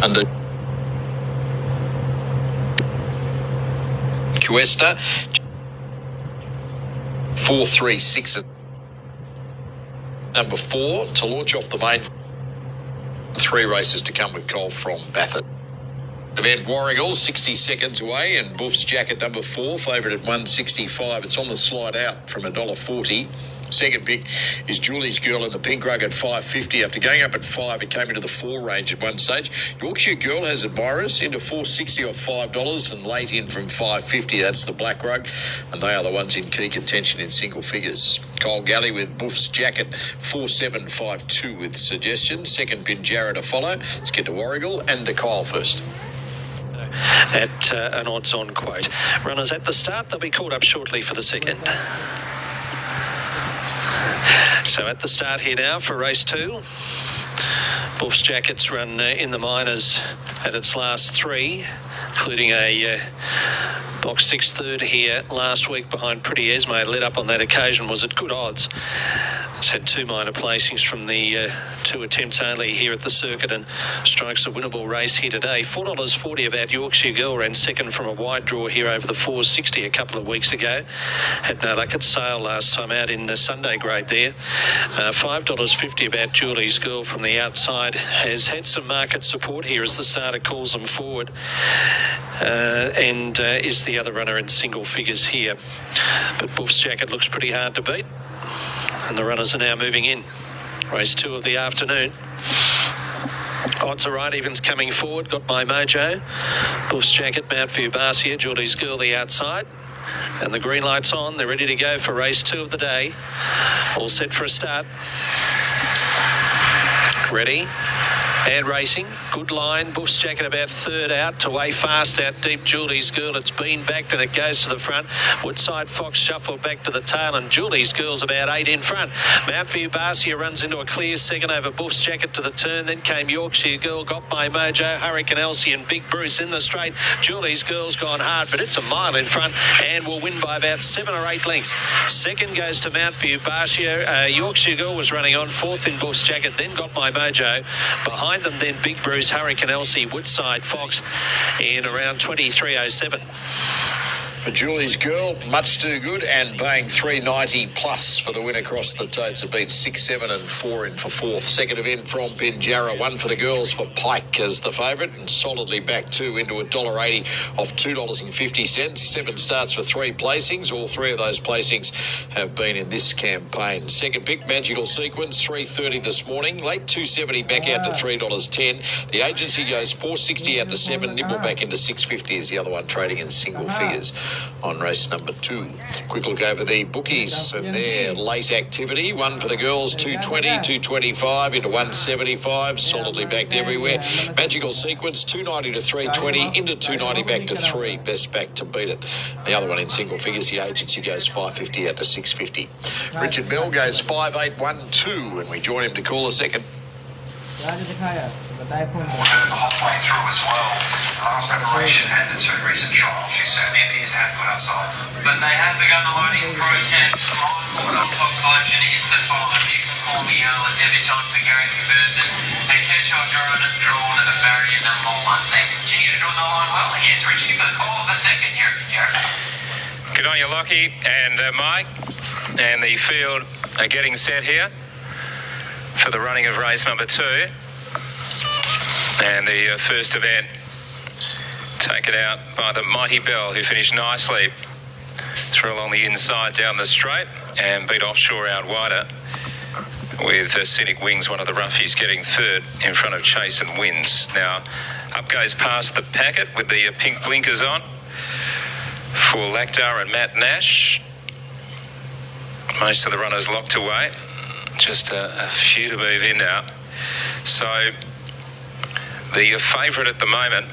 Under Cuesta, 4-3-6 number 4 to launch off the main. 3 races to come with Cole from Bathurst. Event Warrigal, 60 seconds away, and Buff's Jacket number 4, favourite at 165. It's on the slide out from $1.40. Second pick is Julie's Girl in the pink rug at $5.50. After going up at 5, it came into the 4 range at one stage. Yorkshire Girl has admirers into $4.60 or $5, and late in from $5.50. That's the black rug, and they are the ones in key contention in single figures. Cole Galley with Buff's Jacket, 4.752 with suggestions. Second pin Jarrah to follow. Let's get to Warrigal and to Kyle first. At an odds-on quote. Runners at the start, they'll be called up shortly for the second. So at the start here now for race 2. Buff's Jacket's run in the minors at its last 3, including a box 6 third here last week behind Pretty Esme. Led up on that occasion, was at good odds. It's had 2 minor placings from the 2 attempts only here at the circuit, and strikes a winnable race here today. $4.40 about Yorkshire Girl, ran second from a wide draw here over the 460 a couple of weeks ago. Had no luck at Sale last time out in the Sunday grade there. $5.50 about Julie's Girl from the outside. Has had some market support here as the starter calls them forward, and is the other runner in single figures here. But Buff's Jacket looks pretty hard to beat, and the runners are now moving in. Race 2 of the afternoon. Odds are right, evens coming forward. Got My Mojo, Buff's Jacket, Mount View Barcia, Julie's Girl the outside. And the green light's on. They're ready to go for race 2 of the day. All set for a start. Ready. And racing. Good line. Buff's Jacket about third out. To way fast out deep. Julie's Girl. It's been backed and it goes to the front. Woodside Fox shuffled back to the tail, and Julie's Girl's about 8 in front. Mount View Barcia runs into a clear second over Buff's Jacket to the turn. Then came Yorkshire Girl. Got My Mojo. Hurricane Elsie and Big Bruce in the straight. Julie's Girl's gone hard, but it's a mile in front and will win by about 7 or 8 lengths. Second goes to Mount View Barcia. Yorkshire Girl was running on. Fourth in Buff's Jacket. Then Got My Mojo. Behind them then Big Bruce, Hurricane Elsie, Woodside Fox in around 23.07. For Julie's Girl, much too good, and paying $3.90 plus for the win across the totes. It beats 6, 7 and 4 in for fourth. Second event from Pinjarra, 1 for the girls for Pike as the favourite, and solidly back 2 into $1.80 off $2.50. 7 starts for 3 placings. All 3 of those placings have been in this campaign. Second pick, Magical Sequence, $3.30 this morning. Late $2.70 back out to $3.10. The agency goes $4.60 out to 7. Nibble back into $6.50 is the other one trading in single figures on race number 2. Quick look over the bookies and their late activity. 1 for the girls, 220, 225 into 175, solidly backed everywhere. Magical Sequence, 290 to 320 into 290 back to 3, best back to beat it. The other one in single figures, the agency goes 550 out to 650. Richard Bell goes 5812, and we join him to call a second. Halfway through as well. Last preparation and the 2 recent trials, she certainly appears to have good upside. But they have begun the loading process. On top selection is the 5. You can call me a debutante for Gary McPherson. And Kershaw drawn at the barrier number 1. They continue to do the line well. Here's Richie for the call of the second here. Good on you, Lockie and Mike. And the field are getting set here for the running of race number 2. And the first event taken out by the Mighty Bell, who finished nicely through along the inside down the straight and beat Offshore out wider, with Scenic Wings, one of the roughies, getting third in front of Chase and Wins. Now, up goes past the packet with the pink blinkers on for Lactar and Matt Nash. Most of the runners locked away. Just a few to move in now. So the favourite at the moment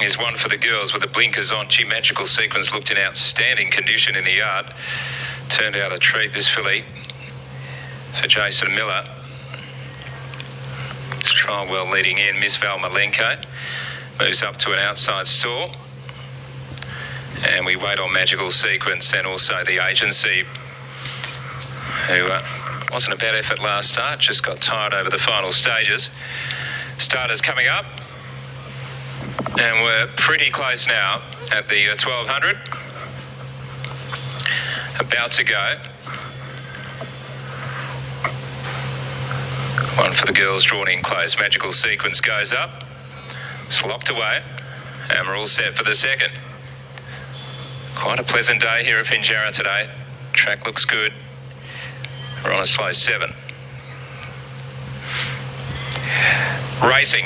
is 1 for the girls with the blinkers on. Gee, Magical Sequence looked in outstanding condition in the yard. Turned out a treat, this filly, for Jason Miller. Trial well leading in. Miss Val Malenko moves up to an outside stall. And we wait on Magical Sequence and also the agency, who wasn't a bad effort last start, just got tired over the final stages. Starters coming up, and we're pretty close now at the 1200. About to go. 1 for the girls drawn in close. Magical Sequence goes up. It's locked away, and we're all set for the second. Quite a pleasant day here at Pinjarra today. Track looks good. We're on a slow 7. Racing.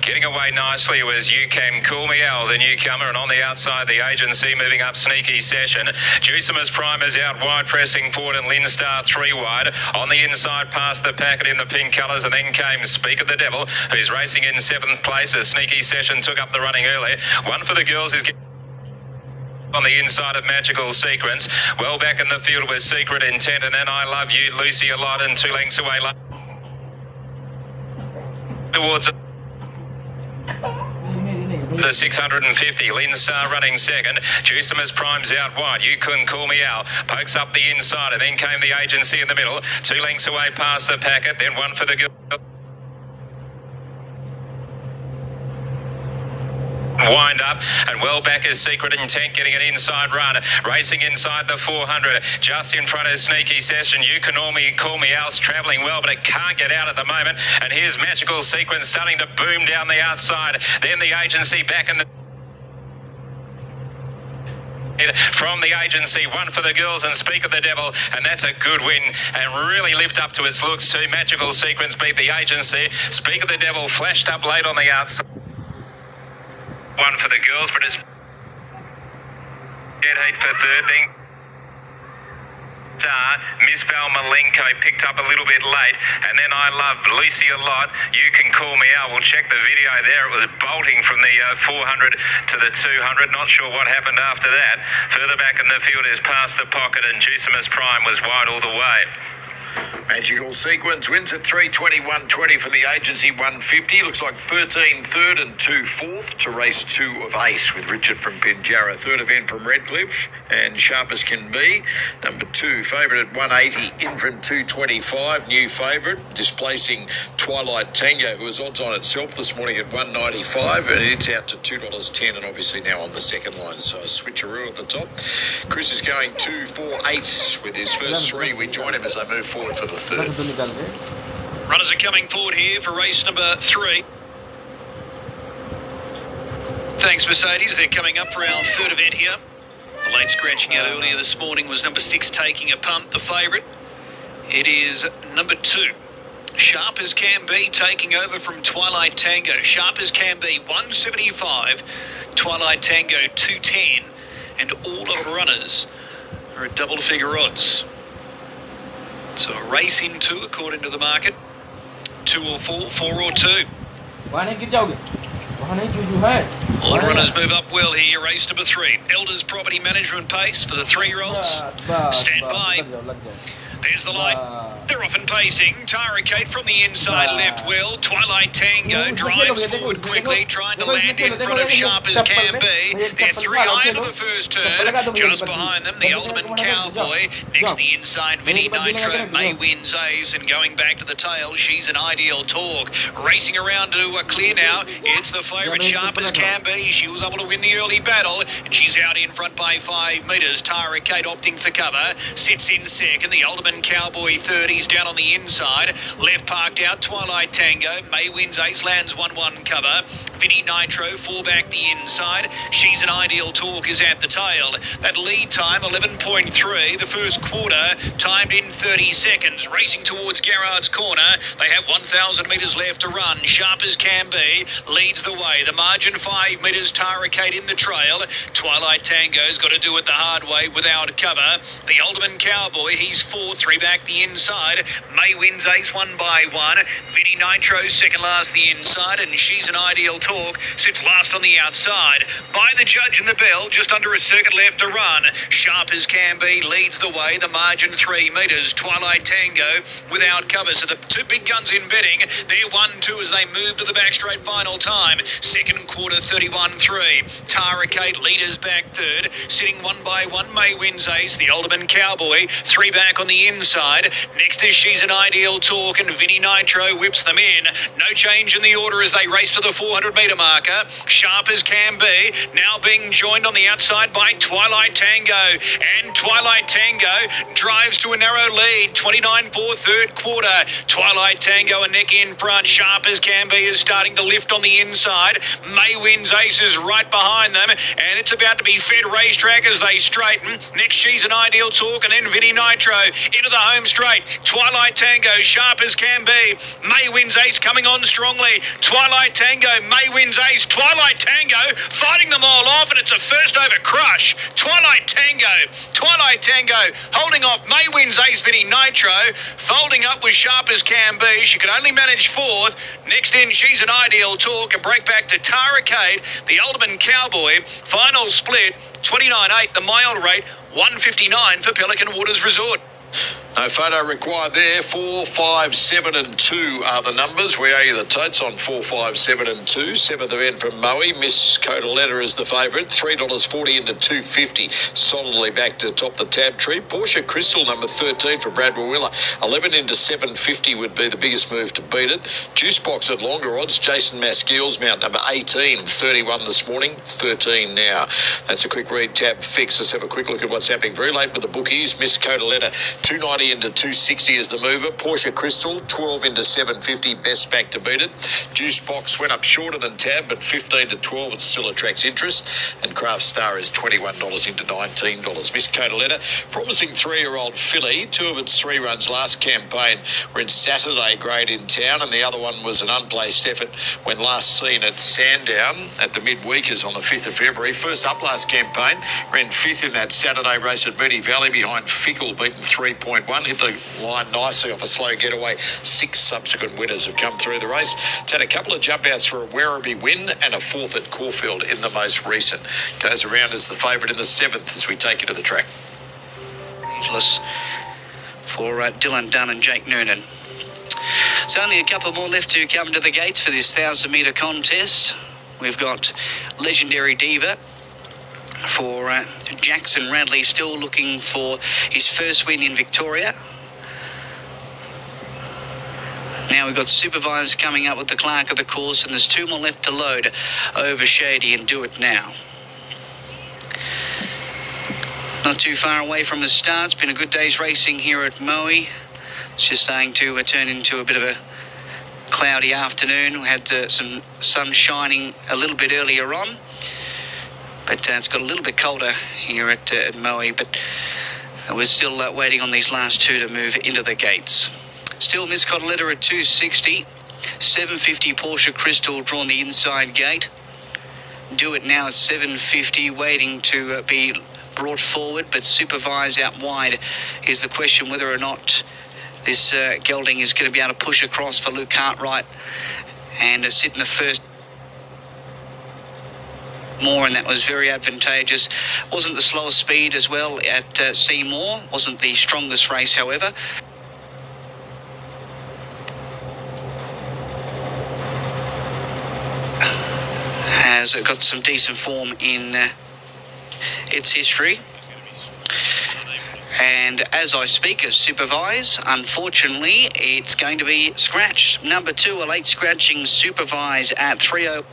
Getting away nicely was You Can Cool Me Al, the newcomer, and on the outside, the agency moving up Sneaky Session. Juicimus Primers out wide, pressing forward, and Linstar 3 wide. On the inside, past the packet in the pink colours, and then came Speak of the Devil, who's racing in 7th place as Sneaky Session took up the running early. 1 for the girls is on the inside of Magical Sequence. Well back in the field with Secret Intent, and then I Love You, Lucy a lot, and 2 lengths away towards The 650, Lynn Star running second. Juicimus Prime's out wide. You couldn't call me out. Pokes up the inside, and then came the agency in the middle. 2 lengths away past the packet, then one for the girl. Wind up, and well back is Secret Intent getting an inside run, racing inside the 400, just in front of Sneaky Session. You can call me out, travelling well, but it can't get out at the moment. And here's Magical Sequence starting to boom down the outside. Then the agency back in the from the agency, one for the girls and Speak of the Devil, and that's a good win and really lived up to its looks too. Magical Sequence beat the agency. Speak of the Devil flashed up late on the outside. One for the girls, but it's Dead Heat for third. Then Miss Val Malenko picked up a little bit late, and then I Love Lucy a lot. You Can Call Me Out. We'll check the video there. It was bolting from the 400 to the 200. Not sure what happened after that. Further back in the field is Past the Pocket, and Juicimus Prime was wide all the way. Magical Sequence wins at 3:21.20 from the agency 150. Looks like 13 third and 2 fourth to race 2 of Ace with Richard from Pinjarra. Third event from Redcliffe and Sharp as Can Be. Number 2, favourite at 180, Infant 225, new favourite, displacing Twilight Tango, who was odds on itself this morning at 195, and it's out to $2.10, and obviously now on the second line, so a switcheroo at the top. Chris is going 2-4-8 with his first 3. We join him as they move forward for the third. Runners are coming forward here for race number 3. Thanks, Mercedes. They're coming up for our third event here. The late scratching out earlier this morning was number 6, Taking a Punt, the favourite. It is number 2, Sharp as Can Be, taking over from Twilight Tango. Sharp as Can Be, 175. Twilight Tango, 210. And all of runners are at double-figure odds. So a race in 2 according to the market. 2 or 4, 4 or 2. All runners move up well here. Race number 3. Elders Property Management pace for the 3-year-olds. Stand by. There's the light. They're off and pacing. Tara Kate from the inside left well. Twilight Tango drives forward quickly, trying to land in front of Sharp as Can Be. They're 3 high into the first turn. Just behind them, the Alderman Cowboy. Next, the inside, Vinny Nitro. May wins Ace, and going back to the tail, She's an Ideal Talk. Racing around to clear now. It's the favourite, Sharp as Can Be. She was able to win the early battle, and she's out in front by 5 metres. Tara Kate opting for cover. Sits in second. The Alderman Cowboy third. He's down on the inside. Left parked out, Twilight Tango. May wins Ace, lands 1-1 cover. Vinny Nitro, 4 back the inside. She's an Ideal Talk is at the tail. That lead time, 11.3. The first quarter, timed in 30 seconds. Racing towards Garrard's corner. They have 1,000 metres left to run. Sharp as Can Be leads the way. The margin 5 metres, Tara Kate in the trail. Twilight Tango's got to do it the hard way without cover. The Alderman Cowboy, he's 4, 3 back the inside. May wins Ace 1 by 1. Vinny Nitro second last the inside, and She's an Ideal Talk sits last on the outside. By the judge in the bell, just under a circuit left to run. Sharp as Can Be leads the way. The margin 3 metres. Twilight Tango without cover. So the 2 big guns in betting. They're 1-2 as they move to the back straight final time. Second quarter 31-3. Tara Kate leaders back third. Sitting 1 by 1. May wins Ace. The Alderman Cowboy 3 back on the inside. Next is She's an Ideal Talk, and Vinny Nitro whips them in. No change in the order as they race to the 400-metre marker. Sharp as Can Be now being joined on the outside by Twilight Tango, and Twilight Tango drives to a narrow lead. 29-4 third quarter. Twilight Tango a neck in front. Sharp as Can Be is starting to lift on the inside. May wins Ace is right behind them, and it's about to be fed racetrack as they straighten. Next, She's an Ideal Talk, and then Vinny Nitro into the home straight. Twilight Tango, Sharp as Can Be. May wins Ace coming on strongly. Twilight Tango, May wins Ace. Twilight Tango fighting them all off, and it's a first over crush. Twilight Tango holding off May wins Ace. Vinny Nitro folding up with Sharp as Can Be. She could only manage 4th. Next in, She's an Ideal Talk. A break back to Tara Kate, the Alderman Cowboy. Final split 29-8, the mile rate 159 for Pelican Waters Resort. No photo required there. 4, 5, 7 and 2 are the numbers. We owe you the totes on 4, 5, 7 and 2. 7th event from Moe. Miss Codaletta is the favourite. $3.40 into $2.50. Solidly back to top the tab tree. Porsche Crystal, number 13 for Brad Willa. 11 into $7.50 would be the biggest move to beat it. Juice Box at longer odds. Jason Maskill's mount, number 18. 31 this morning. 13 now. That's a quick read tab fix. Let's have a quick look at what's happening. Very late with the bookies. Miss Codaletta, $2.90 into $2.60 is the mover. Porsche Crystal, 12 into $7.50, best back to beat it. Juice Box went up shorter than tab, but 15 to 12, it still attracts interest. And Craft Star is $21 into $19. Miss Codaletta, promising 3-year-old filly. 2 of its 3 runs last campaign were in Saturday grade in town, and the other one was an unplaced effort when last seen at Sandown at the midweekers on the 5th of February. First up last campaign, ran 5th in that Saturday race at Moonee Valley behind Fickle, beaten 3.1. Hit the line nicely off a slow getaway. 6 subsequent winners have come through the race. It's had a couple of jump outs for a Werribee win and a 4th at Caulfield in the most recent. Goes around as the favourite in the 7th as we take you to the track. Angeles for Dylan Dunn and Jake Noonan. So only a couple more left to come to the gates for this 1,000-metre contest. We've got Legendary Diva for Jackson Radley, still looking for his first win in Victoria. Now we've got Supervised coming up with the clerk of the course, and there's 2 more left to load. Over Shady and Do It Now. Not too far away from the start. It's been a good day's racing here at Moe. It's just starting to turn into a bit of a cloudy afternoon. We had some sun shining a little bit earlier on, but it's got a little bit colder here at Moe, but we're still waiting on these last 2 to move into the gates. Still Miss Codaletta at 260, 750 Porsche Crystal drawn the inside gate. Do It Now at 750, waiting to be brought forward, but Supervise out wide is the question whether or not this gelding is going to be able to push across for Luke Cartwright and sit in the first more, and that was very advantageous. Wasn't the slowest speed as well at Seymour, wasn't the strongest race, however. Has got some decent form in its history. And as I speak of Supervise, unfortunately, it's going to be scratched. Number 2, a late scratching Supervise at 3:00.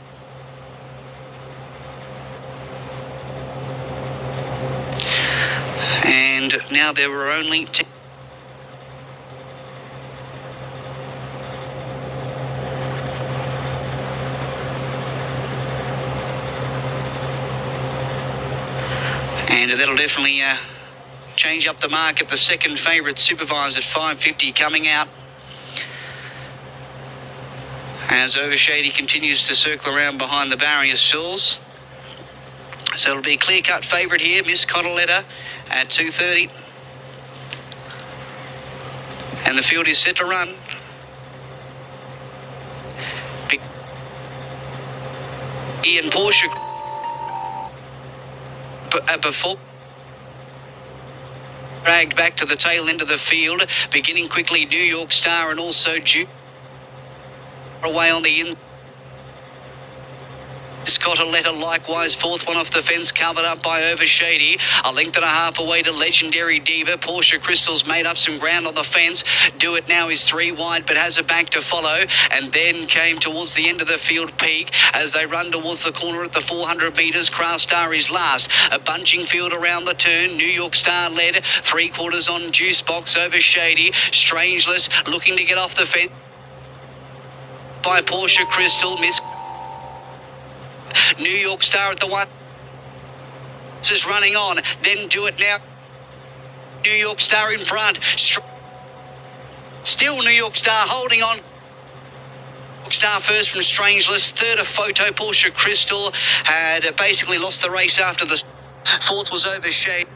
And now there were only 10. And that'll definitely change up the market. The second favourite, Supervise, at 550 coming out, as Overshady continues to circle around behind the barrier stalls. So it'll be a clear-cut favourite here, Miss Codaletta at 230. And the field is set to run. Ian Porsche before dragged back to the tail end of the field, beginning quickly New York Star and also Duke away on the in. Codaletta likewise, 4th one off the fence, covered up by Overshady. A length and a half away to Legendary Diva. Porsche Crystal's made up some ground on the fence. Do It Now is 3 wide, but has a back to follow, and then came towards the end of the field Peak as they run towards the corner at the 400 metres. Craft Star is last. A bunching field around the turn. New York Star led, 3/4 on Juice Box. Overshady, Strangeless looking to get off the fence by Porsche Crystal. Miss New York Star at the 1 is running on, then Do It Now. New York Star in front. Still New York Star holding on. Star first from Strangeless. 3rd a Photo. Porsche Crystal had basically lost the race after the 4th was Overshade.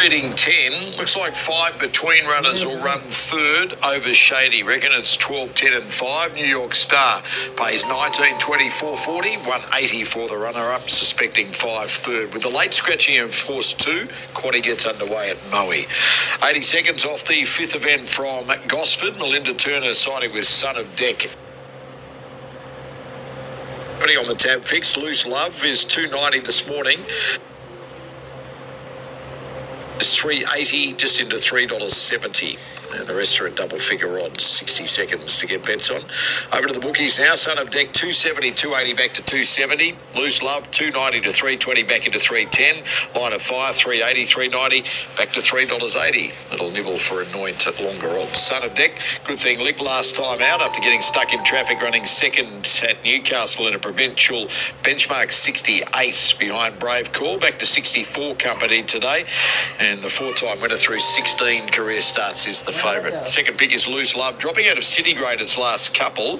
Leading 10, looks like 5 between runners will run third over Shady. Reckon it's 12, 10 and 5. New York Star pays 19, 24, 40, 180 for the runner-up, suspecting 5 third. With the late scratching of horse 2, Quaddy gets underway at Moe. 80 seconds off the 5th event from Gosford. Melinda Turner siding with Son of Deck. Already on the tab fix, Loose Love is $2.90 this morning. It's $3.80, just into $3.70. And the rest are at double figure odds, 60 seconds to get bets on. Over to the bookies now. Son of Deck, 270, 280 back to 270. Loose Love, 290 to 320 back into 310. Line of Fire, 380, 390 back to $3.80. Little nibble for Anoint at longer odds. Son of Deck, good thing licked last time out after getting stuck in traffic, running second at Newcastle in a provincial benchmark 68 behind Brave Call. Back to 64 company today. And the 4-time winner through 16 career starts is the favourite. Second pick is Loose Love, dropping out of City Grade its last couple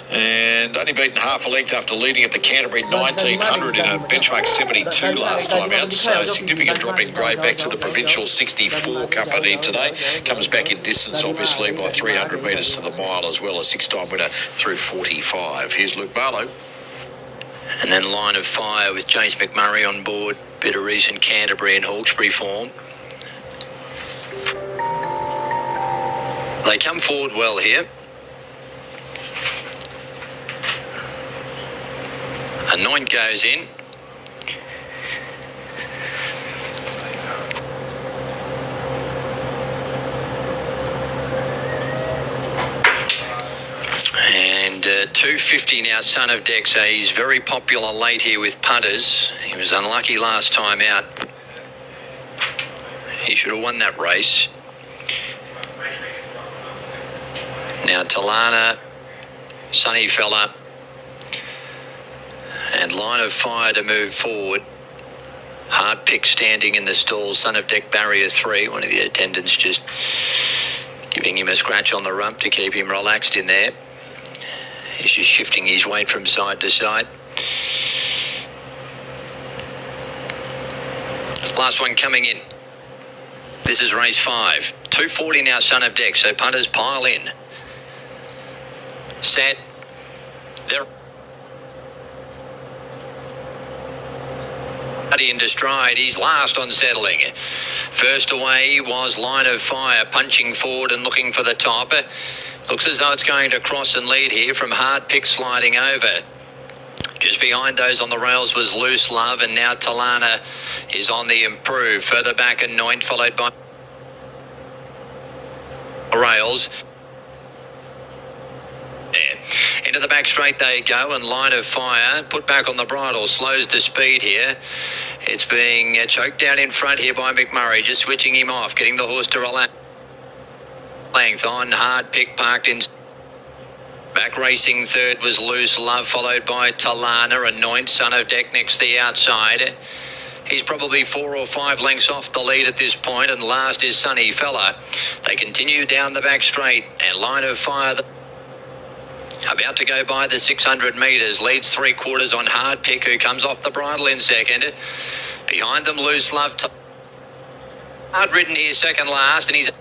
and only beaten half a length after leading at the Canterbury 1900 in a benchmark 72 last time out. So significant drop in grade back to the provincial 64 company today. Comes back in distance obviously by 300 metres to the mile as well. A 6-time winner through 45. Here's Luke Barlow. And then Line of Fire with James McMurray on board. Bit of recent Canterbury and Hawkesbury form. They come forward well here. Anoint goes in. And 250 now, Son of Deck. So he's very popular late here with punters. He was unlucky last time out. He should have won that race. Now Talana, Sunny Fella, and Line of Fire to move forward. Hard Pick standing in the stall. Son of Deck, barrier 3. One of the attendants just giving him a scratch on the rump to keep him relaxed in there. He's just shifting his weight from side to side. Last one coming in. This is race 5. 240 now, Son of Deck. So punters pile in. Set. They're into stride. He's last on settling. First away was Line of Fire, punching forward and looking for the top. Looks as though it's going to cross and lead here from Hard Pick sliding over. Just behind those on the rails was Loose Love, and now Talana is on the improve. Further back, Anoint, followed by rails. There. Into the back straight they go, and Line of Fire put back on the bridle, slows the speed here. It's being choked down in front here by McMurray, just switching him off, getting the horse to relax. Length on Hard Pick, parked in. Back racing third was Loose Love, followed by Talana. Anoint, Son of Deck next to the outside. He's probably 4 or 5 lengths off the lead at this point, and last is Sunny Fella. They continue down the back straight, and Line of Fire about to go by the 600 metres. Leads 3/4 on Hard Pick, who comes off the bridle in second. Behind them, Loose Love. Hard ridden here second last, and he's at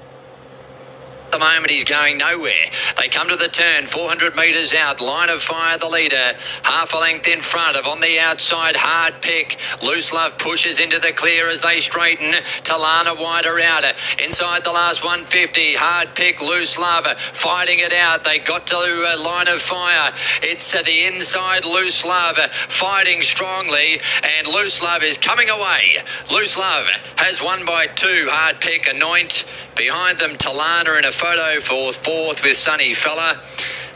the moment he's going nowhere. They come to the turn, 400 metres out. Line of Fire the leader, half a length in front of. On the outside, Hard Pick. Loose Love pushes into the clear as they straighten. Talana wider out. Inside the last 150, Hard Pick, Loose Love fighting it out. They got to Line of Fire. It's the inside, Loose Love fighting strongly, and Loose Love is coming away. Loose Love has won by 2. Hard Pick, Anoint. Behind them, Talana in a photo for 4th with Sunny Fella.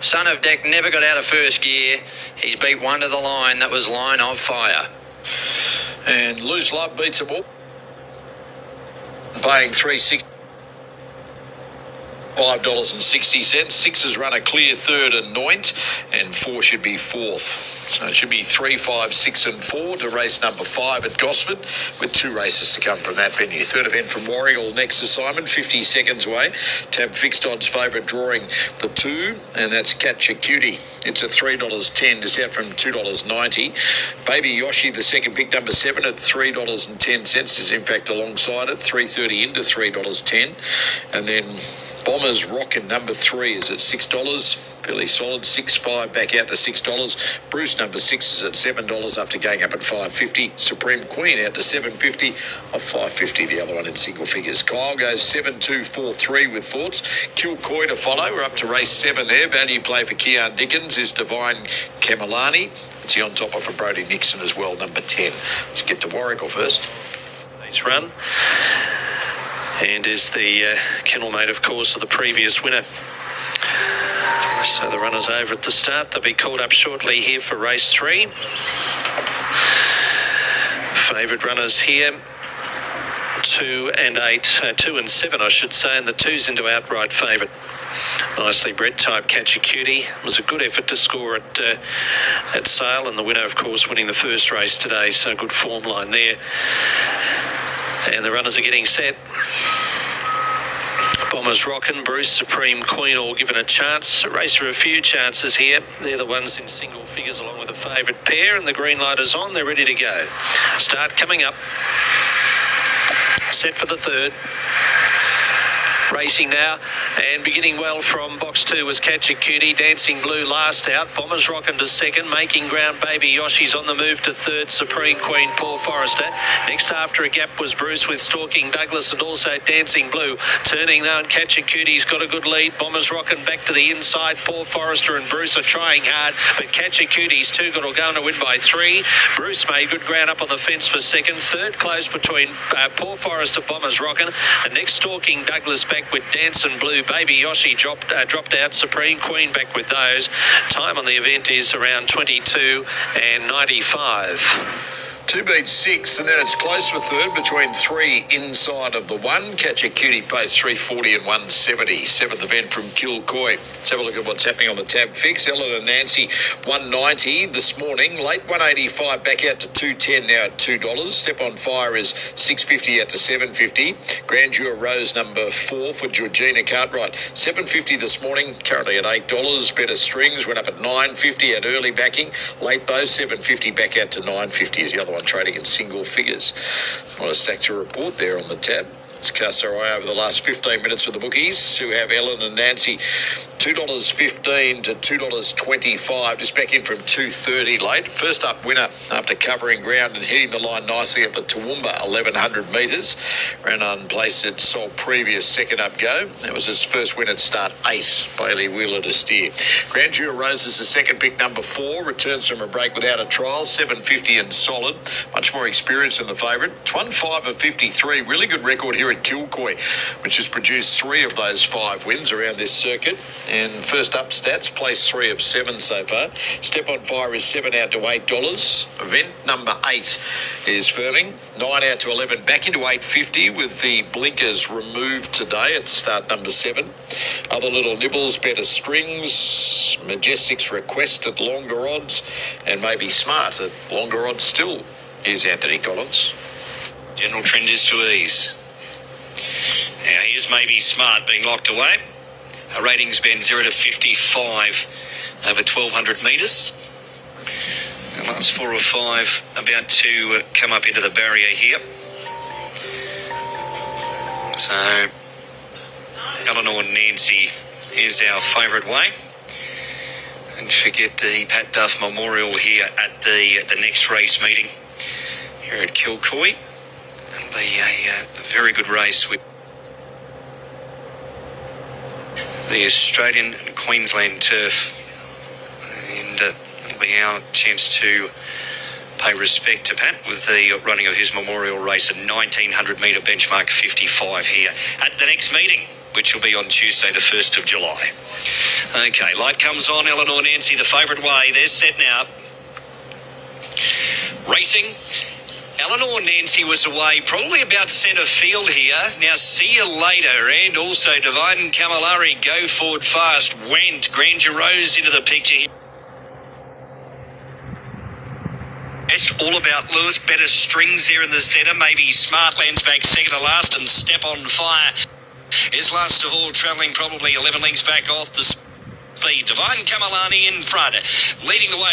Son of Deck never got out of first gear. He's beat one to the line. That was Line of Fire. And Loose Love beats them all. Paying $3.60. $5.60. 6 has run a clear third and ninth, and 4 should be fourth. So it should be 3, 5, 6 and 4 to race number 5 at Gosford, with 2 races to come from that venue. Third event from Warragul next to Simon, 50 seconds away. Tab fixed odds favourite drawing the 2, and that's Catch a Cutie. It's a $3.10, just out from $2.90. Baby Yoshi, the second pick, number 7 at $3.10, is in fact alongside it, $3.30 into $3.10. And then Bombers Rockin' number 3 is at $6, fairly solid. 6.5 back out to $6. Bruce number 6 is at $7 after going up at $5.50. Supreme Queen out to $7.50 of $5.50. The other one in single figures. Kyle goes 7-2-4-3 with thoughts. Kilcoy to follow. We're up to race 7 there. Value play for Kean Dickens is Divine Kamalani. It's the on topper for Brody Nixon as well, number 10. Let's get to Warragul first. Nice run. And is the kennel mate, of course, of the previous winner. So the runners over at the start. They'll be called up shortly here for race 3. Favourite runners here, 2 and 8, 2 and 7, I should say, and the 2's into outright favourite. Nicely bred type Catch a Cutie. It was a good effort to score at Sale, and the winner, of course, winning the first race today. So good form line there. And the runners are getting set. Bombers Rockin', Bruce, Supreme Queen all given a chance. A race for a few chances here. They're the ones in single figures along with the favourite pair, and the green light is on. They're ready to go. Start coming up. Set for the third. Racing now, and beginning well from box 2 was Catch a Cutie. Dancing Blue last out. Bombers Rockin' to second. Making ground, Baby Yoshi's on the move to third. Supreme Queen, Paul Forrester. Next after a gap was Bruce with Stalking Douglas and also Dancing Blue. Turning now, and Catch a Cutie's got a good lead. Bombers Rockin' back to the inside. Paul Forrester and Bruce are trying hard, but Catch a Cutie's 2 got to go to win by 3. Bruce made good ground up on the fence for second. Third close between Paul Forrester, Bombers Rockin'. And next Stalking Douglas back with Dancing Blue. Baby Yoshi dropped out. Supreme Queen back with those. Time on the event is around 22 and 95. 2 beats 6, and then it's close for third between 3 inside of the 1. Catch a Cutie pays 340 and 170. 7th event from Kilcoy. Let's have a look at what's happening on the tab fix. Ellen and Nancy 190 this morning. Late 185 back out to 210 now at $2. Step on Fire is 650 out to 750. Grandeur Rose number 4 for Georgina Cartwright. 750 this morning, currently at $8. Better Strings went up at 950 at early backing. Late though, 750 back out to 950 is the other one trading in single figures. What a stack to report there on the tab. Let's cast our eye over the last 15 minutes with the bookies, who have Ellen and Nancy $2.15 to $2.25, just back in from $2.30 late. First up winner after covering ground and hitting the line nicely at the Toowoomba 1100 metres. Ran unplaced at Sol previous second up go. That was his first win at start 8, Bailey Wheeler to steer. Grandeur Rose is the second pick, number 4, returns from a break without a trial, 750 and solid. Much more experience than the favourite. It's won 5 of 53, really good record here at Kilcoy, which has produced 3 of those 5 wins around this circuit. And first up stats, place 3 of 7 so far. Step on Fire is 7 out to $8. Event number 8 is firming. 9 out to 11, back into 850 with the blinkers removed today at start number 7. Other little nibbles, Better Strings, Majestic's Request at longer odds, and maybe Smart at longer odds still. Here's Anthony Collins. General trend is to ease. Now here's Maybe Smart being locked away. Her ratings been 0 to 55 over 1,200 metres. The last 4 or 5 about to come up into the barrier here. So Eleanor Nancy is our favourite way. And forget the Pat Duff Memorial here at the next race meeting here at Kilcoy. It'll be a very good race with the Australian and Queensland turf, and it'll be our chance to pay respect to Pat with the running of his memorial race at 1,900 metre benchmark 55 here at the next meeting, which will be on Tuesday the 1st of July. Okay, light comes on. Eleanor Nancy, the favourite way. They're set now. Racing. Eleanor Nancy was away, probably about centre field here. Now, see you later. And also, Divine Camilleri, Go Forward Fast, went. Grandeur Rose into the picture here. It's all about Lewis. Better strings there in the centre. Maybe Smartland's back second to last, and Step on Fire is last of all, travelling probably 11 lengths back off the speed. Divine Camilleri in front, leading the way.